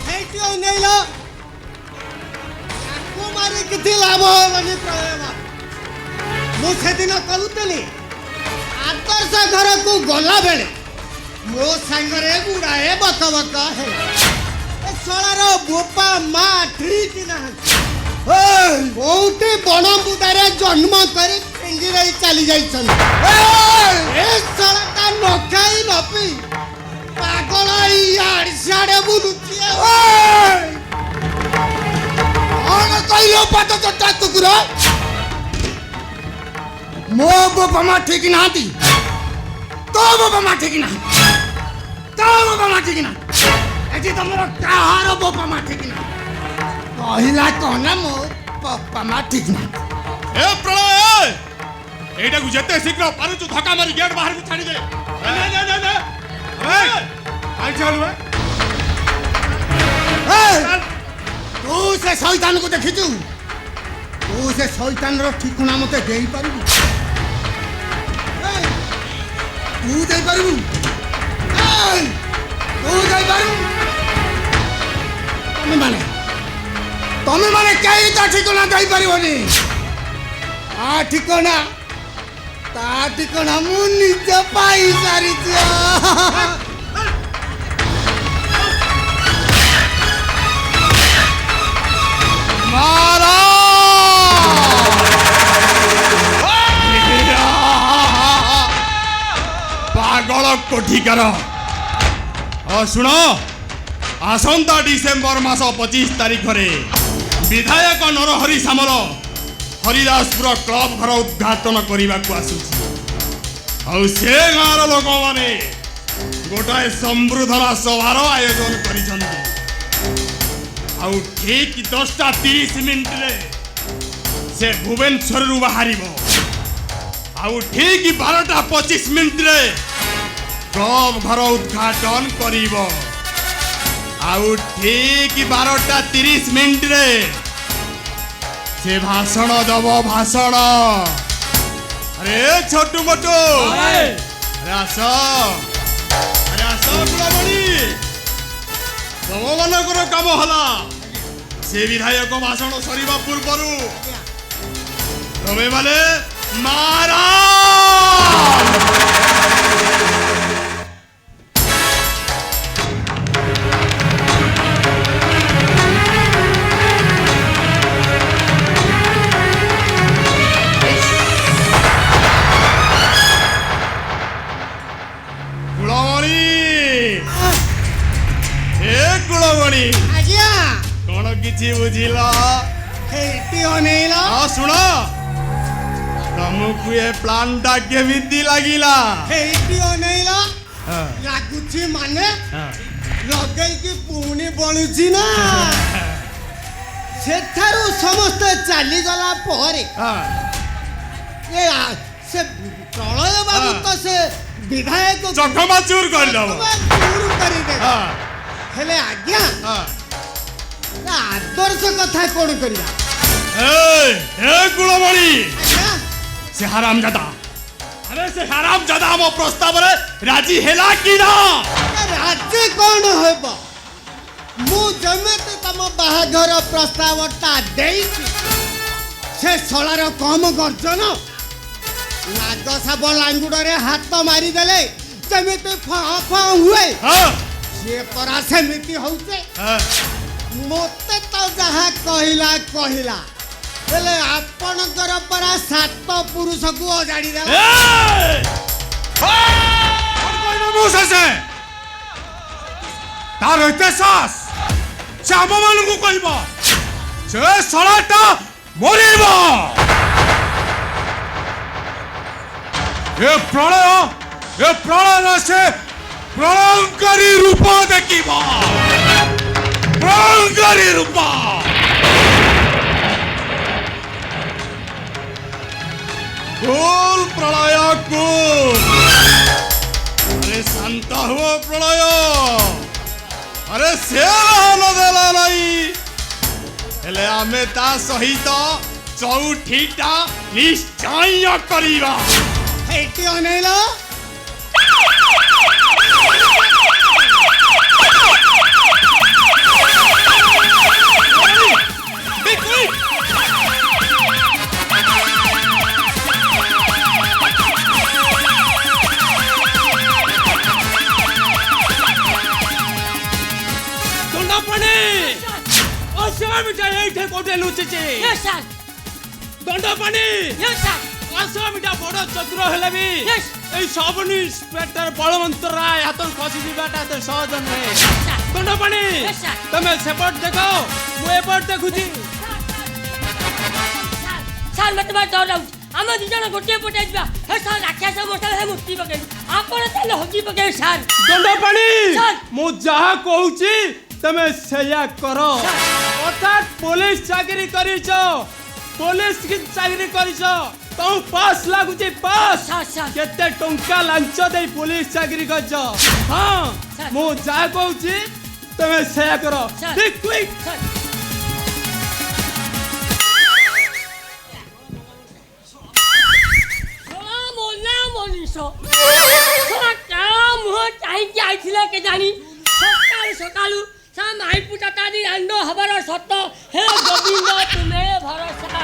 ହେଇଟି ଅନେଇଲ, ତାକୁ ମାରି କିଛି ଲାଭ ହେବନି। ମୁଁ ସେଦିନ କହୁଥିଲି ଆଦର୍ଶ ଘରକୁ ଗଲାବେଳେ ମୋ ସାଙ୍ଗରେ ଗୁଡ଼ାଏ ବକ ବକ ହେଲା। ଶଳାର ବୋପା ମା ଠିକ ନାହାନ୍ତି କୋଉଠି ବଣ ବୁଦାରେ ଜନ୍ମ କରି ଫିଙ୍ଗିରେ ଚାଲି ଯାଇଛନ୍ତି ଏ ଶଳାଟା ନ ଖାଇ ନ ପିଇ ପାଗଳ ଇଆଡେ ସିଆଡେ ବୁଲୁଛି କଣ କହିଲ ପାଦ ଚଟା କୁକୁର ମୋ ବାପା ମା ଠିକ ନାହାନ୍ତି ତୋ ବାପା ମା ଠିକ ନାହାନ୍ତି ତୋ ବାପା ମା ଠିକ ନାହାନ୍ତି ଏଠି ତମର କାହାର ବାପା ମା ଠିକ ନାହାନ୍ତି କହିଲା କଣ ମୋ ବାପା ମା ଠିକ ନାହାନ୍ତି ଏ ପ୍ରଳୟ এইটাକୁ ଯେତେ ଶୀଘ୍ର ପାରୁଛୁ ଧକ୍କା ମାରି ଗେଟ୍ ବାହାରକୁ ଛାଡ଼ିଦେ ତୁ ସେ ଶୈତାନକୁ ଦେଖିଛୁ ତୁ ସେ ଶୈତାନର ଠିକଣା ମତେ ଦେଇପାରିବୁ ତୁ ଦେଇପାରିବୁ ତୁ ଦେଇପାରିବୁ ତମେ ମାନେ କେହି ତା ଠିକଣା ଦେଇପାରିବନି ତା ଠିକଣା ମୁଁ ନିଜ ପାଇସାରିଛି ପାଗଳ କୋଠିକାର ଶୁଣ ଆସନ୍ତା ଡିସେମ୍ବର ମାସ 25 ତାରିଖରେ ବିଧାୟକ ନରହରି ସାମଲ ହରିଦାସପୁର କ୍ଲବ ଘର ଉଦ୍ଘାଟନ କରିବାକୁ ଆସୁଛି ଆଉ ସେ ଗାଁର ଲୋକମାନେ ଗୋଟାଏ ସମ୍ବର୍ଦ୍ଧନା ସଭାର ଆୟୋଜନ କରିଛନ୍ତି ଆଉ ଠିକ୍ 10:30 ସେ ଭୁବନେଶ୍ୱରରୁ ବାହାରିବ ଆଉ ଠିକ୍ 12:25 କ୍ଲବ ଘର ଉଦ୍ଘାଟନ କରିବ ଆଉ ଠିକ୍ 12:30 ସେ ଭାଷଣ ଦବ ଭାଷଣ ଆରେ ଛୋଟୁ ମୋଟୁ ଆରେ ଆସ ଗୁଳାମଣି ତମମାନଙ୍କର କାମ ହେଲା ସେ ବିଧାୟକ ଭାଷଣ ସରିବା ପୂର୍ବରୁ ତମେ ମାନେ ମାରା ଆଜ୍ଞା କଣ କିଛି ବୁଝିଲ ହେଇଟି ଅନେଇଲ ଶୁଣ ତମକୁ ଏ ପ୍ଲାନ୍ଟା କେମିତି ଲାଗିଲା ହେଇଟି ଅନେଇଲ ଲାଗୁଛି ମାନେ ଲଗେଇକି ପୁଣି ବଳୁଛି ନା ସେଠାରୁ ସମସ୍ତେ ଚାଲିଗଲା ପରେ ସେ ପ୍ରଳୟ ବାବୁ ତ ସେ ବିଧାୟକ ଚକମାଚୁର କରିଦେବ ହେଲେ ଆଜ୍ଞା ଆଦର୍ଶ କଥା କଣ କରିବା ଗୁଳମଣି ସେ ହାରାମଜାଦା ଆରେ ସେ ହାରାମଜାଦା ଆମ ପ୍ରସ୍ତାବରେ ରାଜି ହେଲା କି ନା ରାଜି କଣ ହେବ ମୁଁ ଯେମିତି ତମ ବାହାଘର ପ୍ରସ୍ତାବଟା ଦେଇଛି ସେ ଶଳାର କମ ଗର୍ଜନ ନାଗ ସାବ ଲାଙ୍ଗୁଡରେ ହାତ ମାରିଦେଲେ ଯେମିତି ଫଁ ଫଁ ହୁଏ ସିଏ ପରା ସେମିତି ହଉଛି ମୋତେ ତ ଯାହା କହିଲା ହେଲେ ଆପଣଙ୍କର ପରା 7 ପୁରୁଷକୁ ଅଜାଡ଼ି ଦେଲା ତାର ଏତେ ସାହସ ସେ ଆମମାନଙ୍କୁ କହିବ ସେ ଶଳାଟା ମରିବ ଏ ପ୍ରଳୟ ସେ ପ୍ରଳୟଙ୍କରୀ ରୂପ ଦେଖିବ ପ୍ରଳୟଙ୍କରୀ ରୂପ କୁଲ ପ୍ରଳୟ କୁଲ ଆରେ ଶାନ୍ତ ହୁଅ ପ୍ରଳୟ ଆରେ ସେ ଦେଲା ନାହିଁ ହେଲେ ଆମେ ତା ସହିତ ଚଉଠିଟା ନିଶ୍ଚୟ କରିବା ହେଇଟି ଅନେଇଲ ପାଣି ভিতরে লুচিছে Yes, sir. Dandapani Yes, sir. আসামিটা বড় চতুর হলে বি Yes. এই সব ইন্সপেক্টর বলবন্ত রায় হাতর খসি যাবাটা এত সহজ নহে sir. Dandapani Yes, sir. তুমি সেপট দেখো মু এপট দেখুছি Sir, mete bar dor laguଛି ଆମ ଦି ଜଣ ଗୋଟିଏ ପଟେ ଯିବା ହେ ସାର୍ ରାକ୍ଷସ ମଶାଲ ହେ ମୁକ୍ତି ପକେଇବି ଆପଣ ତାହେଲେ ହଗି ପକେଇବେ ସାର୍ দণ্ডপাণি Sir. মু যাহা কହୁছি তুমি সেয়া কর অর্থাৎ পুলিশ চাকরি করিছ পুলিশ কি চাকরি করিছ তো পাস লাগুছি পাস Sir, sir. কেতে টঙ্কা লাঞ্চ দেই পুলিশ চাকরি করছ হ্যাঁ Sir. মু যাহা কହୁছি তুমি সেয়া কর Sir. ঠিক কুইক Sir. କେଜାଣି ସକାଳୁ ସକାଳୁ ସା ମାଇ ପୁଟାଟା ଦି ରାଣ୍ଡ ହବାର ସତ ହେ ଗୋବିନ୍ଦ ତୁମେ ଭରସା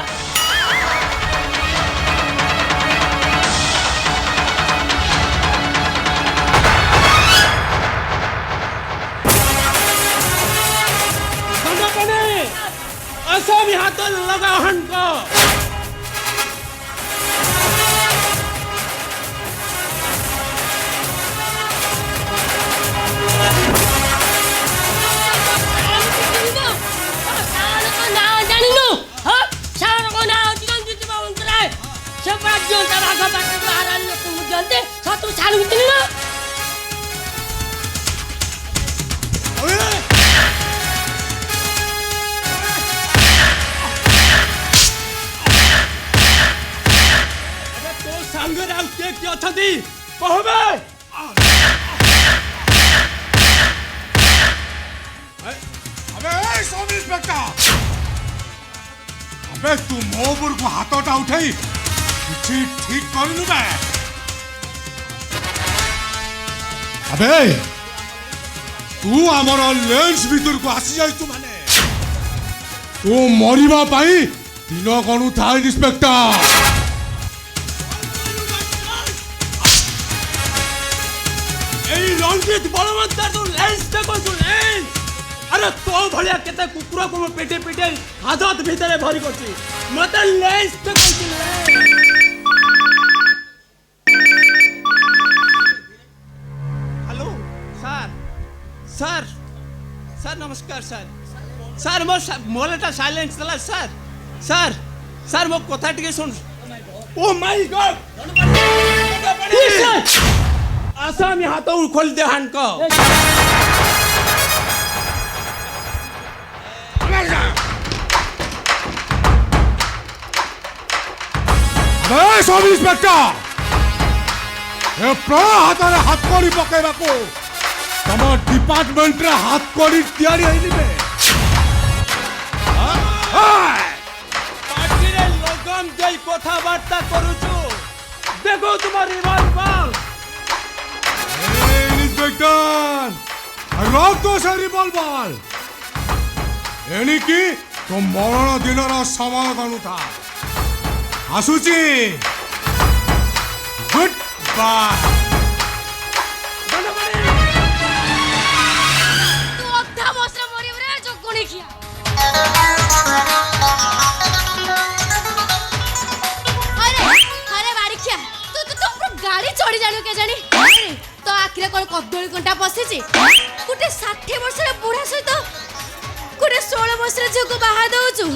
দণ্ডপাণি আসামি হাত লগা হনক তো সাঙ্গরে আর কে কি অছন্তি কহবে अबे ए सब इंस्पेक्टर अबे तू मो ऊपर को हाथटा उठाई किछि ठीक करनु बे अबे तू हमर लेंस भीतर को आसी जाई तू माने तू मरिबा पाई दिन कोनु था इंस्पेक्टर এই রঞ্জিত বলবন্তার তো লেন্স দেখো তো লেন্স আরে তো ভলিয়া কেতে কুকুর কো পেটে পেটে হাজত ভিতরে ভরি করছি মতে লেন্স দেখো তো হ্যালো স্যার স্যার স্যার নমস্কার স্যার স্যার মোলেটা সাইলেন্স দলা স্যার স্যার স্যার মো কথা টিকে শুন ও মাই গড আসামি হাত খোল দে হানক ए सब इंस्पेक्टर ए प्रा हाथ रे हाथ कोड़ी पकेबा को तम डिपार्टमेंट रे हाथ कोड़ी तैयारी आइलिबे পার্টিরে লগন দেই কথাবার্তা করুছু দেখো তোমার রিভলভার ए इंस्पेक्टर रख तो से रिवॉल्वर एनी की तो मरण दिन रा समय गणु था आसुची गुड बाय तू अद्धा बसरे मरिब रे जोगुणी खिया अरे बाड़ी खिया तू तू तो गाड़ी चढ़ी जानु के जानी अरे तो आखिरे कोन कदली कंटा पसिछि गुटे 60 वर्ष रे बुढ़ा सहित गुटे 16 वर्ष रे झुको बाहा दउछु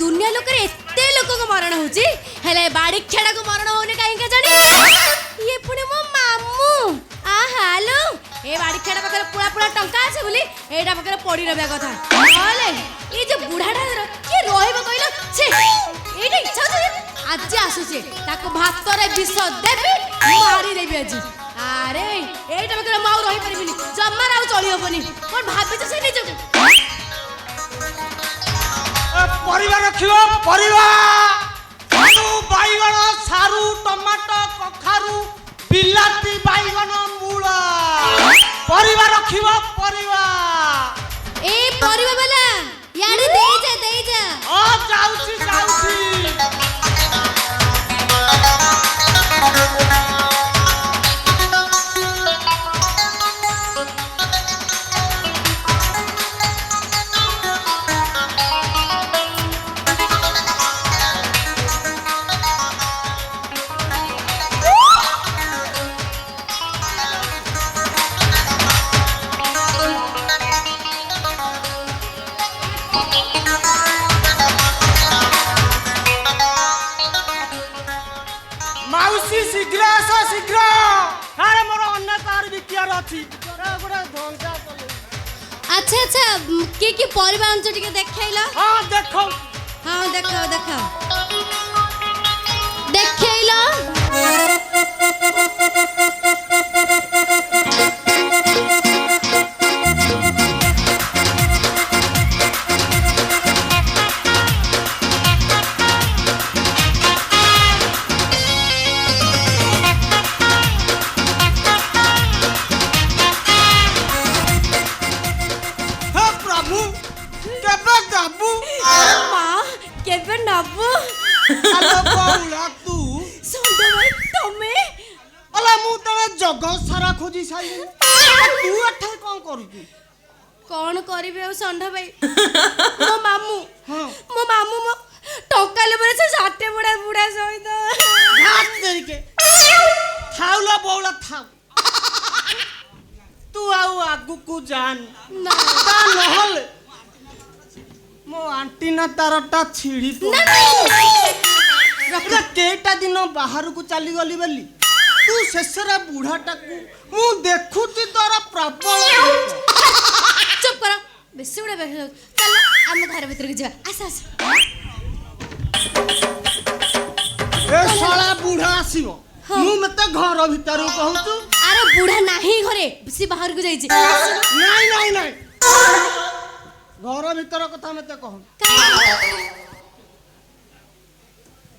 दुनिया लोक रे एते लोक को मरण होची हेले बाड़ी खेड़ा को मरण होने काहे के जानी ये पुणे मो मामू आ हालो ए बाड़ी खेड़ा पकरे पुरा पुरा टंका আছে বুলি एटा पकरे पड़ी रहबा कथा हले ए जे बुढ़ाटा के रहइबो कइलो छे एटा इच्छा छै आज आसुचे ताको भात रे विष देबी मारी देबी आज अरे एटा पकरे माउ रहि परिबिनी जम्मा राउ चली होबनी कोन भाबी छ से निजको परिवार रखियो परिवार आलू बाइगण सारू टमाटो कखारू बिलाती बाइगण मूला परिवार रखियो परिवार ए परिवा वाला यारे दे जा ओ जाउची जाउची ମାଉସୀ ଶୀଘ୍ର ଆସ ଶୀଘ୍ର। ଆରେ ମୋର ଅନ୍ୟ କାହାର ବିକିବାର ଅଛି ଗୋଟେ ଧନ୍ଦା କଲେ। ଆଚ୍ଛା ଆଚ୍ଛା କି କି ପରିବା ଆଣିଛ ଟିକେ ଦେଖେଇଲ। ହଁ ଦେଖ। ହଁ ଦେଖାଅ ଦେଖାଅ ଦେଖେଇଲ। ହେ ପ୍ରଭୁ କେବେ ଦେବୁ? ମା କେବେ ନବୁ? ଆଲୋ ବଉଳା ତୁ ଷଣ୍ଢ ଭାଇ ତମେ? ଅଲା ମୁଁ ତଳେ ଜଗ ସାରା ଖୋଜି ସାରିଲିଣି। ତୁ ଏଠାରେ କ'ଣ କରୁଛୁ? କଣ କରିବି ଆଉ ଷଣ୍ଢ ଭାଇ ମୋ ମାମୁଁ ହଁ ମୋ ମାମୁଁ ମୋ ଟଙ୍କା ଲୋଭରେ ସେ ଷାଠେ ବୁଢା ବୁଢା ସହିତ ହାତ ଧରିକେ ଥାଉ ଲୋ ବଉଳା ଥାଉ। ତୁ ଆଉ ଆଗକୁ ଯାନି। ନା ତା ନହେଲେ ମୋ ଆଣ୍ଟିନା ତାରଟା ଛିଡ଼ି ନା ପଡ଼ିଲା। କେଇଟା ଦିନ ବାହାରକୁ ଚାଲିଗଲି ବୋଲି ତୁ ଶେଷରେ ବୁଢ଼ାଟାକୁ ମୁଁ ଦେଖୁଛି ତୋର ପ୍ରବଳ। ଚୁପ୍ କର ବେଶୀ ଗୁଡା ବେଶ ଚାଲ ଆମ ଘର ଭିତରକୁ ଯିବା ଆସ ଆସ। ଏ ଶଳା ବୁଢ଼ା ଆସିବ ମୁଁ ମତେ ଘର ଭିତରକୁ କହୁଛୁ। ଆରେ ବୁଢା ନାହିଁ ଘରେ ସେ ବାହାରକୁ ଯାଇଛି। ନାଇଁ ନାଇଁ ନାଇଁ ଘର ଭିତର କଥା ମତେ କହ।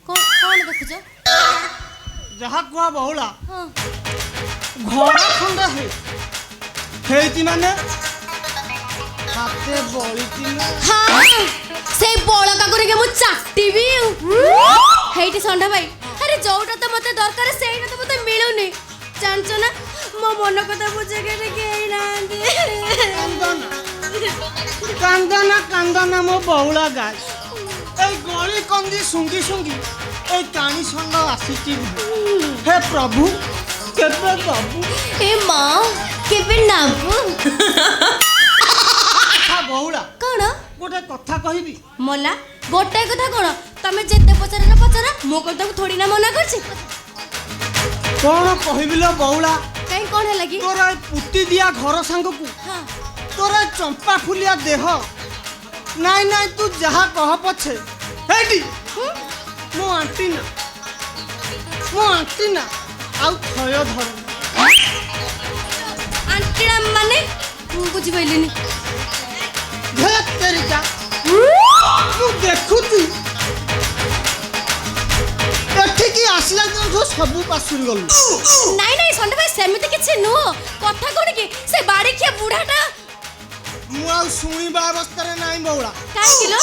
କଣ ଦେଖୁଛ? ଯାହା କୁହ ବହୁଳା ହଁ ଘର ଖଣ୍ଡ ହେଇଛି ମାନେ ହାତେ ବଳିଛି ନା। ହଁ ସେଇ ବଳକା କରିକି ମୁଁ ଚାଟିବି। ହେଇଟି ଷଣ୍ଢ ଭାଇ ଆରେ ଯୋଉଟା ତ ମତେ ଦରକାର ସେଇଟା ତ ମତେ ମିଳୁନି ଜାଣିଛ ନା ମୋ ମନ କଥା ବୁଝେଇକି କେହି ନାହାନ୍ତି। କାନ୍ଦନା କାନ୍ଦନା ମୋ ବହୁଳା ଗାଈ এই গলি কন্দি শুঙ্গি শুঙ্গি এই কানি ষণ্ড আসিছি। হে প্রভু কেবে বাবু ଏ ମା କେବେ ନବୁ? ବହୁଳା କଣ ଗୋଟେ କଥା କହିବି। ମଲା ଗୋଟାଏ କଥା କଣ ତମେ ଯେତେ ପଚାର ପଚାର ମୋ କଥାକୁ ଥୋଡ଼ି ନା ମନା କରିଛି। କଣ କହିବି ଲୋ ବହୁଳା କାଇଁ କଣ ହେଲା କି? ତୋର ପୁତି ଦିଆ ଘର ସାଙ୍ଗକୁ ହଁ ତୋର ଚମ୍ପା ଫୁଲିଆ ଦେହ ନାଇଁ ନାଇଁ ତୁ ଯାହା କହ ପଛେ ହେଇଟି ମୋ ଆଣ୍ଟି ନା ଆଉ ଥୟ ଧର ଆଣ୍ଟିଣା ମାନେ ମୁଁ ବୁଝିପାରିଲିନି। ତେରିକା ମୁଁ ଦେଖୁଛି ଏଠିକି ଆସିଲା ଦିନଠୁ ସବୁ ପାଶୁରି ଗଲୁ। ନାଇଁ ନାଇଁ ଷଣ୍ଢ ଭାଇ ସେମିତି କିଛି ନୁହଁ। କଥା କଣ କି ସେ ବାଡ଼ିଖିଆ ବୁଢାଟା ମୁଁ ଆଉ ଶୁଣିବା ଅବସ୍ଥାରେ ନାହିଁ ବହୁଳା। କାହିଁକି ଲୋ?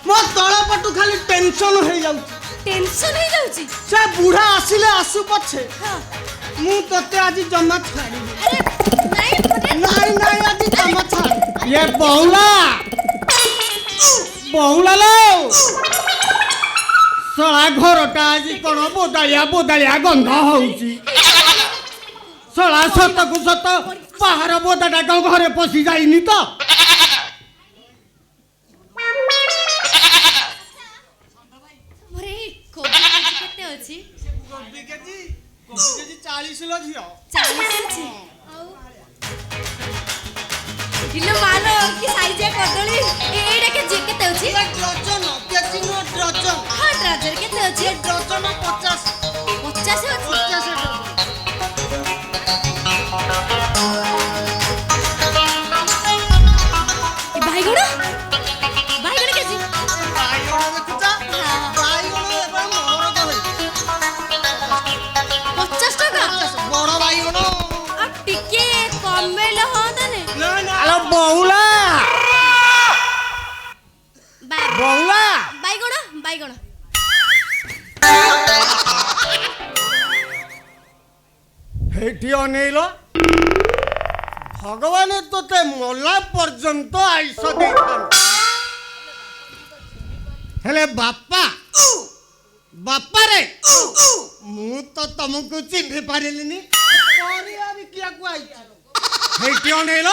ମୋ ତଳ ପଟୁ ଖାଲି ଟେନସନ ହେଇଯାଉଛି। ଟେନସନ ହେଇଯାଉଛି? ସେ ବୁଢା ଆସିଲେ ଆସୁ ପଛେ ହଁ ମୁଁ ତତେ ଆଜି ଜମା ଛାଡ଼ିବି। ଆରେ ନାଇଁ ନାଇଁ ନାଇଁ ଆଜି ଜମା ଛାଡ଼ି ଏ ବହୁଳା ଲୋ ଶଳା ଘରଟା ଆଜି କଣ ବୋଦାଳିଆ ଗନ୍ଧ ହଉଛି। ଶଳା ସତକୁ ସତ ବାହାର ବୋଦାଟା ଘରେ ପଶି ଯାଇନି ତ? ଆରେ କୋବି କେତେ ଅଛି? କୋବି କେଜି 40 ଲୋ ଝିଅ। 40 ଅଛି। ଆଉ ଇଲୋ ମାଲୋ କି ସାଇଜିଆ କଦଳୀ ଏଇଟା କେତେ ଅଛି? ଡଜନ କେଜି નો ଡଜନ। ହଁ ଡ୍ରାଜର କେତେ ଅଛି? ଡଜନ 50 50 ଅଛି। 50 ଡଜନ। ବାଇଗଣ କେଜି? ବାଇଗଣ ଦେଖୁଛ? ବାଇଗଣ ଏବେ ମୋର ଦରେ 50 ଟଙ୍କା। ବଡ ବାଇଗଣ। ଆଉ ଟିକେ କମେଇଲେ ହଅନ୍ତାନି? ଆଲୋ ବହୁଳା ବାଇଗଣ ହେଇଠି ଅନେଇଲ ଭଗବାନ ତୋତେ ମଲା ପର୍ଯ୍ୟନ୍ତ ଆଇସ ଦେଇଥାନ୍ତି। ହେଲେ ବାପାରେ ମୁଁ ତ ତମକୁ ଚିହ୍ନି ପାରିଲିନି। ହେଇଠି ଅନେଇଲ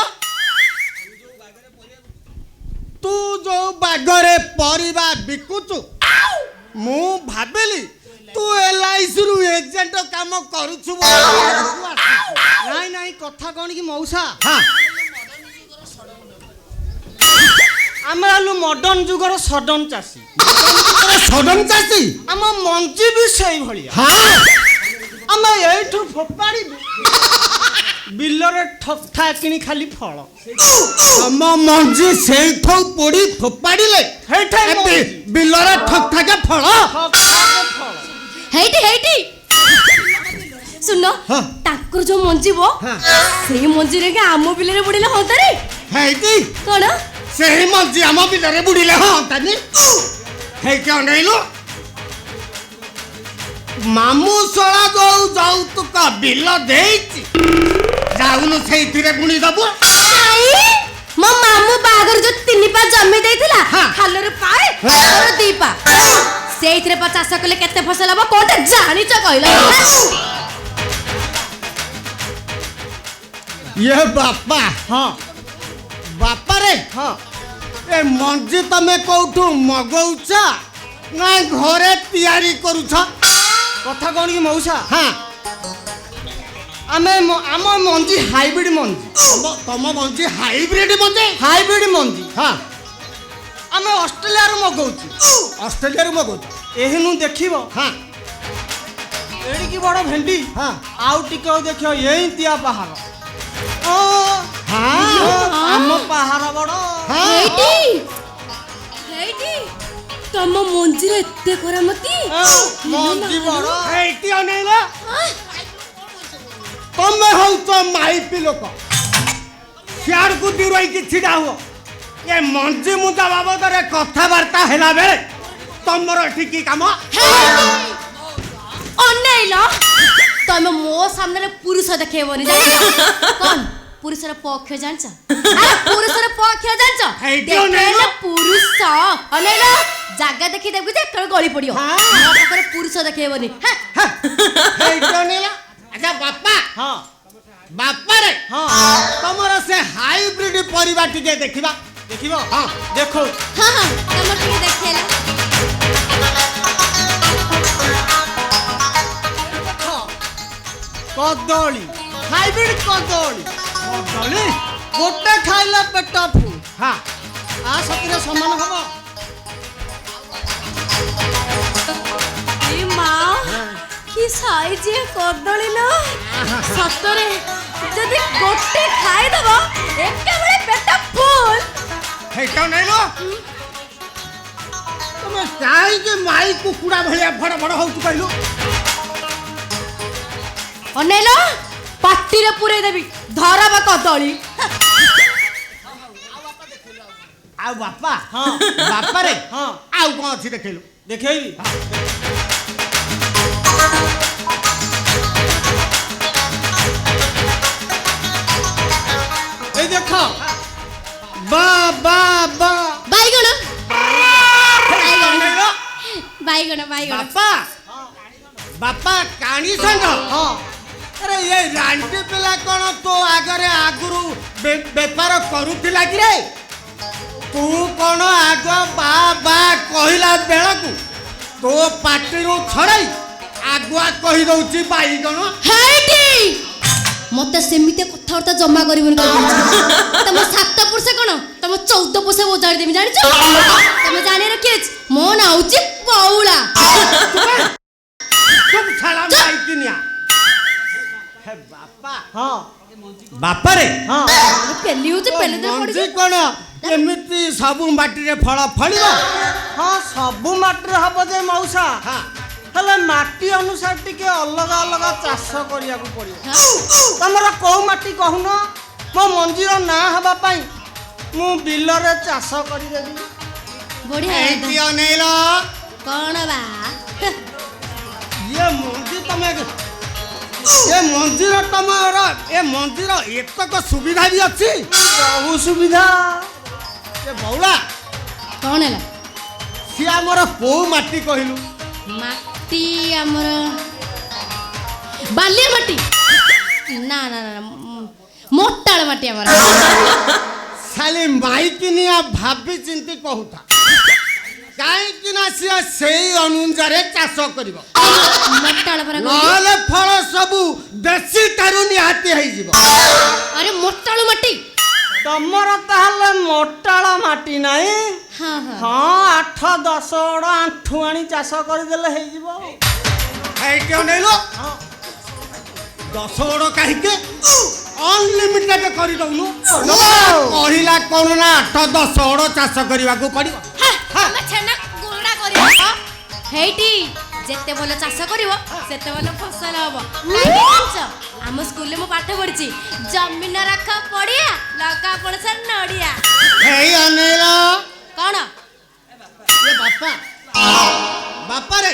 ତୁ ଯୋଉ ବାଗରେ ପରିବା ବିକୁଛୁ ମୁଁ ଭାବିଲି ତୁ LIC LIC ରୁ ଏଜେଣ୍ଟ କାମ କରୁଛୁ ନାଇଁ ନାଇଁ କଥା କ'ଣ କି ମଉସା ଆମେ ହେଲୁ ମଡର୍ଣ୍ଣ ଯୁଗର ସଡନ୍ ଚାଷୀ ସଡନ୍ ଚାଷୀ ଆମ ମଞ୍ଜି ବି ସେଇଭଳିଆ ଆମେ ଏଇଠୁ ଫୋପାଡ଼ିବୁ ବିଲରେ ଠକା କିଣି ଖାଲି ଫଳ ତମ ମଞ୍ଜି ସେଇଠୁ ପୋଡ଼ି ଫୋପାଡ଼ିଲେ ବିଲରେ ଠକ୍ ଠାକେ ଫଳ ହେଇଟି ଶୁଣ ତାଙ୍କର ଯୋଉ ମଞ୍ଜିବ ସେଇ ମଞ୍ଜିରେ ଆମ ବିଲରେ ବୁଡ଼ିଲେ ହନ୍ତାରେ ହେଇଟି କଣ ସେହି ମଞ୍ଜି ଆମ ବିଲରେ ବୁଡ଼ିଲେ ହନ୍ତାନି ହେଇକି ଅନେଇଲୁ ମାମୁଁ ଶଳା ଯୋଉ ଯୌତୁକ ବିଲ ଦେଇଛି ଯାଉନୁ ସେଇଥିରେ ବୁଣି ଦବୁ ମୋ ମାମୁଁ ବାହାଘର ଯୋଉ 3 ପା ଜମି ଦେଇଥିଲା ଖାଲରେ ପାଏ ମୋର 2 ପା ସେଇଥିରେ ପା ଚାଷ କଲେ କେତେ ଫସଲ ହବ କୋଉଟା ଜାଣିଛ କହିଲ ये बापा बापा रे ए मंजी तमे कोठू मगौछ ना घरे तैयारी करूछ କଥା କ'ଣ କି ମଉସା ଆମେ ଆମ ମଞ୍ଜି ହାଇବ୍ରିଡ୍ ମଞ୍ଜି ତମ ମଞ୍ଜି ହାଇବ୍ରିଡ୍ ମଞ୍ଜି ଆମେ ଅଷ୍ଟ୍ରେଲିଆରୁ ମଗଉଛୁ ଏହିନୁ ଦେଖିବ ଏଡ଼ିକି ବଡ଼ ଭେଣ୍ଡି ଆଉ ଟିକେ ଦେଖିବ ଏଇତିଆ ପାହାଡ଼ ଆମ ପାହାଡ଼ ବଡ଼ ହେଇଟି ତମ ମଞ୍ଜିର ଏତେ କରାମତି ମଞ୍ଜି ବଡ଼ ଏଇଟି ଅନେଇଲା ତମେ ହଉଛ ମାଇପି ଲୋକ ସିଆଡ଼କୁ ଦୂରେଇକି ଛିଡ଼ା ହୁଅ ଏ ମଞ୍ଜି ମୁଦା ବାବଦରେ କଥାବାର୍ତ୍ତା ହେଲା ବେଳେ ତମର ଏଠି କି କାମ ଅନେଇଲ ତମେ ମୋ ସାମ୍ନାରେ ପୁରୁଷ ଦେଖେଇବନି ଜାଣିଛ କଣ ପୁରୁଷର ପକ୍ଷ ଜାଣିଛ ପୁରୁଷର ପକ୍ଷ ଜାଣିଛ ଦେଖେଇଲେ ପୁରୁଷ ଅନେଇଲ ଜାଗା ଦେଖି ଦେବୁ ଯେ ଏତେବେଳେ ଗଳି ପଡ଼ିବ ମୋ ପାଖରେ ପୁରୁଷ ଦେଖେଇବନି ଆଚ୍ଛା ବାପା ବାପାରେ ତମର ସେ ହାଇବ୍ରିଡ୍ ପରିବା ଟିକେ ଦେଖିବା ଦେଖିବ ଦେଖ ତମର ଟିକେ ଦେଖେଇଲା କଦଳୀ ହାଇବ୍ରିଡ୍ କଦଳୀ ଗୋଟେ ଖାଇଲେ ପେଟ ଫୁଲ ଆ ସତରେ ସମାନ ହବ ମା କି ସାଇଜ କଦଳୀ ଲ ସତରେ ଯଦି ଗୋଟେ ଖାଇଦବ ଏକାବେଳେ ପେଟ ଫୁଲ ହେଇଟା ନେଇଲୋ ତମେ କାହିଁକି ମାଇ କୁକୁଡ଼ା ଭଳିଆ ଭଡ଼ ଭଡ଼ ହଉଛୁ କହିଲୁ ଅନେଇଲ ପାଟିରେ ପୁରେଇ ଦେବି ଧରବ କଦଳୀ ଆଉ ବାପା ବାପାରେ ଆଉ କ'ଣ ଅଛି ଦେଖେଇଲୁ ଦେଖେଇବି এই দেখ বা বা বা ବାଇଗଣ ବାଇଗଣ ବାଇଗଣ ବାପା ବାପା କାଣି ସାଙ୍ଗ ଆରେ ଏ ରାଣ୍ଡି ପିଲା କ'ଣ ତୋ ଆଗରେ ଆଗରୁ ବେପାର କରୁଥିଲା କି ରେ ତୁ କ'ଣ ଆଗ ବା ବା କହିଲା ବେଳକୁ ତୋ ପାଟିରୁ ଛଡ଼ାଇ ଆଗୁଆ କହିଦଉଛି ବାଇଗଣ ହେଇଟି ମତେ ସେମିତି କଥାବାର୍ତ୍ତା ଜମା କରିବନି ତମ 7 ପୁରୁଷ କ'ଣ ତମ 14 ପୁରୁଷ ଓଜାଡ଼ି ଦେବି ଜାଣିଛ ତମେ ଜାଣିବାର କିଏ ମୋ ନାଁ ହଉଛି ବଉଳା ବାପା ବାପାରେ ପେଲି ହଉଛି ପେଲି ମଞ୍ଜି କ'ଣ ଏମିତି ସବୁ ମାଟିରେ ଫଳ ଫଳିବ ହଁ ସବୁ ମାଟିରେ ହବ ଯେ ମଉସା ହେଲେ ମାଟି ଅନୁସାରେ ଟିକେ ଅଲଗା ଅଲଗା ଚାଷ କରିବାକୁ ପଡ଼ିବ ତମର କୋଉ ମାଟି କହୁନ ମୋ ମଞ୍ଜିର ନାଁ ହେବା ପାଇଁ ମୁଁ ବିଲରେ ଚାଷ କରିଦେବି ବଢିଆ ଏଇଠି ଅନେଇଲ କ'ଣ ବା ଇଏ ମଞ୍ଜି ତମେ ଏ ମଞ୍ଜିର ତମର ଏ ମଞ୍ଜିର ଏତକ ସୁବିଧା ବି ଅଛି ବହୁ ସୁବିଧା ଏ ବଉଳା କ'ଣ ହେଲା ସିଏ ଆମର କୋଉ ମାଟି କହିଲୁ ମାଟି ଆମର ବାଲିଆ ମାଟି ନା ନା ନା ମୋଟାଳ ମାଟି ଆମର ଖାଲି ମାଇକିନିଆ ଭାବି ଚିନ୍ତି କହୁଥା କାହିଁକି ନା ସିଏ ସେଇ ଅନୁସାରେ ଚାଷ କରିବ ମୋଟାଳ ପରା ନହେଲେ ଫଳ ସବୁ ଦେଶୀ ଠାରୁ ନିହାତି ହେଇଯିବ। ଆରେ ମୋଟାଳୁ ମାଟି ତମର ତାହେଲେ ମୋଟାଳ ମାଟି ନାହିଁ? ହଁ ହଁ ହଁ 8-10 ଓଡ଼ ଆଣ୍ଠୁ ଆଣି ଚାଷ କରିଦେଲେ ହେଇଯିବ। ହେଇକି ଅନେଇଲୁ 10 ଓଡ଼ କାହିଁକି ଅନଲିମିଟେଡ୍ କରିଦଉନୁ କହିଲା କଣ ନା 8-10 ଓଡ଼ ଚାଷ କରିବାକୁ ପଡିବ। ତମେ ଛେନା ଗୁଣ୍ଡା କରିବ ହେଇଟି ଯେତେ ଭଲ ଚାଷ କରିବ ସେତେ ଭଲ ଫସଲ ହବ। କାହିଁକି ଜାଣିଛ ଆମ ସ୍କୁଲରେ ମୁଁ ପାଠ ପଢିଛି ଜମିନ ରାଖ ପଡିଆ ଲଗା ପଣସ ନଡିଆ। ହେଇ ଅନେଇଲ କଣ ଏ ବାପାରେ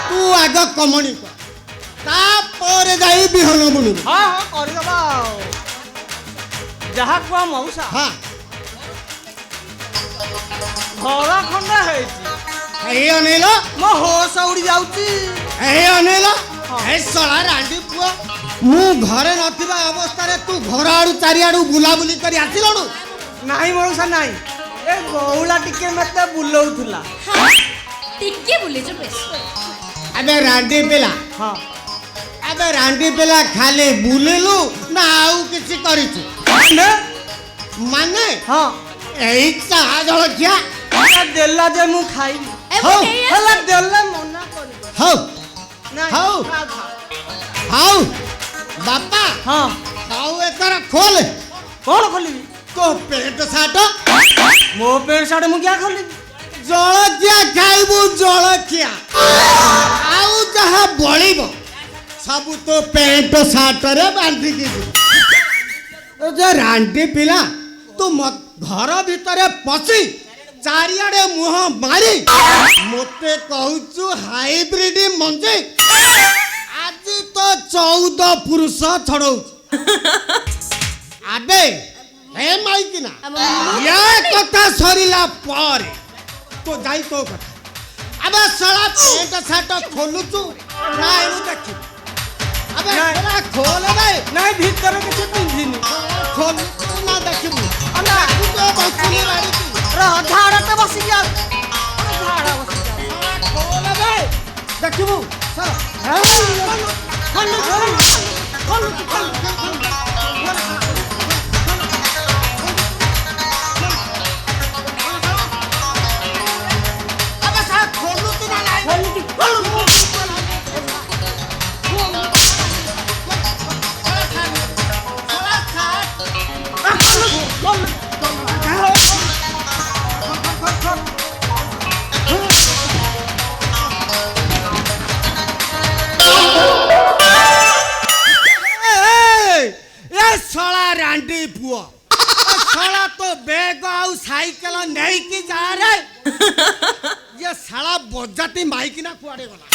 ତୁ ଆଗ କମଣି କର ତାପରେ ଯାଇ ବିହନ ବୁଣିବୁ। ହଁ ହଁ କରିଦେବା ଆଉ ଯାହା କୁହ ମଉସା। ହଁ ଘର ଖଣ୍ଡେ ହେଇଛି ହେଇ ଅନେଇଲ ମୋ ହୋସ ଉଡି ଯାଉଛି। ହେଇ ଅନେଇଲ ଏ ଶଳା ରାଣ୍ଡି ପୁଅ ମୁଁ ଘରେ ନଥିବା ଅବସ୍ଥାରେ ତୁ ଘର ଆଡୁ ଚାରିଆଡୁ ବୁଲାବୁଲି କରି ଆସିଲଣୁ। ନାହିଁ ମଉସା ନାହିଁ ଏ ବଉଳା ଟିକେ ମତେ ବୁଲଉଥିଲା। ଟିକେ ବୁଲିଛୁ ବେଶ ଏବେ ରାଣ୍ଡି ପିଲା ହଁ ଏବେ ରାଣ୍ଡି ପିଲା ଖାଲି ବୁଲିଲୁ ନା ଆଉ କିଛି କରିଛୁ? ମାନେ ହଁ ଏଇ ଚାହା ଜଳଖିଆ ଦେଲା ଯେ ମୁଁ ଖାଇବି। ହଉ ହେଲେ ଦେଲେ ମନା କରିବ ହଉ ନାହିଁ ହଉ ହଉ ବାପା ହଁ ହଉ ଏଥର ଖୋଲେ କଣ ଖୋଲିବି? ତୋ ପେଣ୍ଟ ସାର୍ଟ ମୋ ପେଣ୍ଟ ସାର୍ଟ ମୁଁ କିଆ ଖୋଲିବି? ଜଳଖିଆ ଖାଇବୁ ଜଳଖିଆ ଆଉ ଯାହା ବଳିବ ସବୁ ତୋ ପେଣ୍ଟ ସାର୍ଟରେ ବାନ୍ଧିକି ଯିବୁ। ଯେ ରାଣ୍ଡି ପିଲା ତୁ ଘର ଭିତରେ ପଶି ଚାରିଆଡେ ମୁହଁ ମାରି ମୋତେ କହୁଛୁ ହାଇବ୍ରିଡ ମଞ୍ଜି ଆଜି ତ 14 ପୁରୁଷ ଛଡଉଛୁ। ଆବେ ହେ ମାଇକିନା ଏ କଥା ସରିଲା ପରେ ତୁ ଯାଇ ତୋ କଥା ଆବେ ଶଳା ପେଣ୍ଟ ସାର୍ଟ ଖୋଲୁଛୁ ନା ଏଣୁ ଦେଖିବୁ। ଆବେ ଶଳା ଖୋଲେ ବେ ନାଇଁ ଭିତରେ କିଛି ପିନ୍ଧିନି ଖୋଲ ନା ଦେଖିବୁ ନା ତୁ ବସିଲି ମାରିକି ଝାଡା ତ ବସିକି ଆଉ ଝାଡା ବସିକି ଖୋଲେ ବେ ଦେଖିବୁ ଶଳା ରାଣ୍ଡି ପୁଅ ଶଳା ତ ବେଗ ଆଉ ସାଇକେଲ ନେଇକି ଯା ରେ ये शाला बजाती माइकिना कुआड़े गला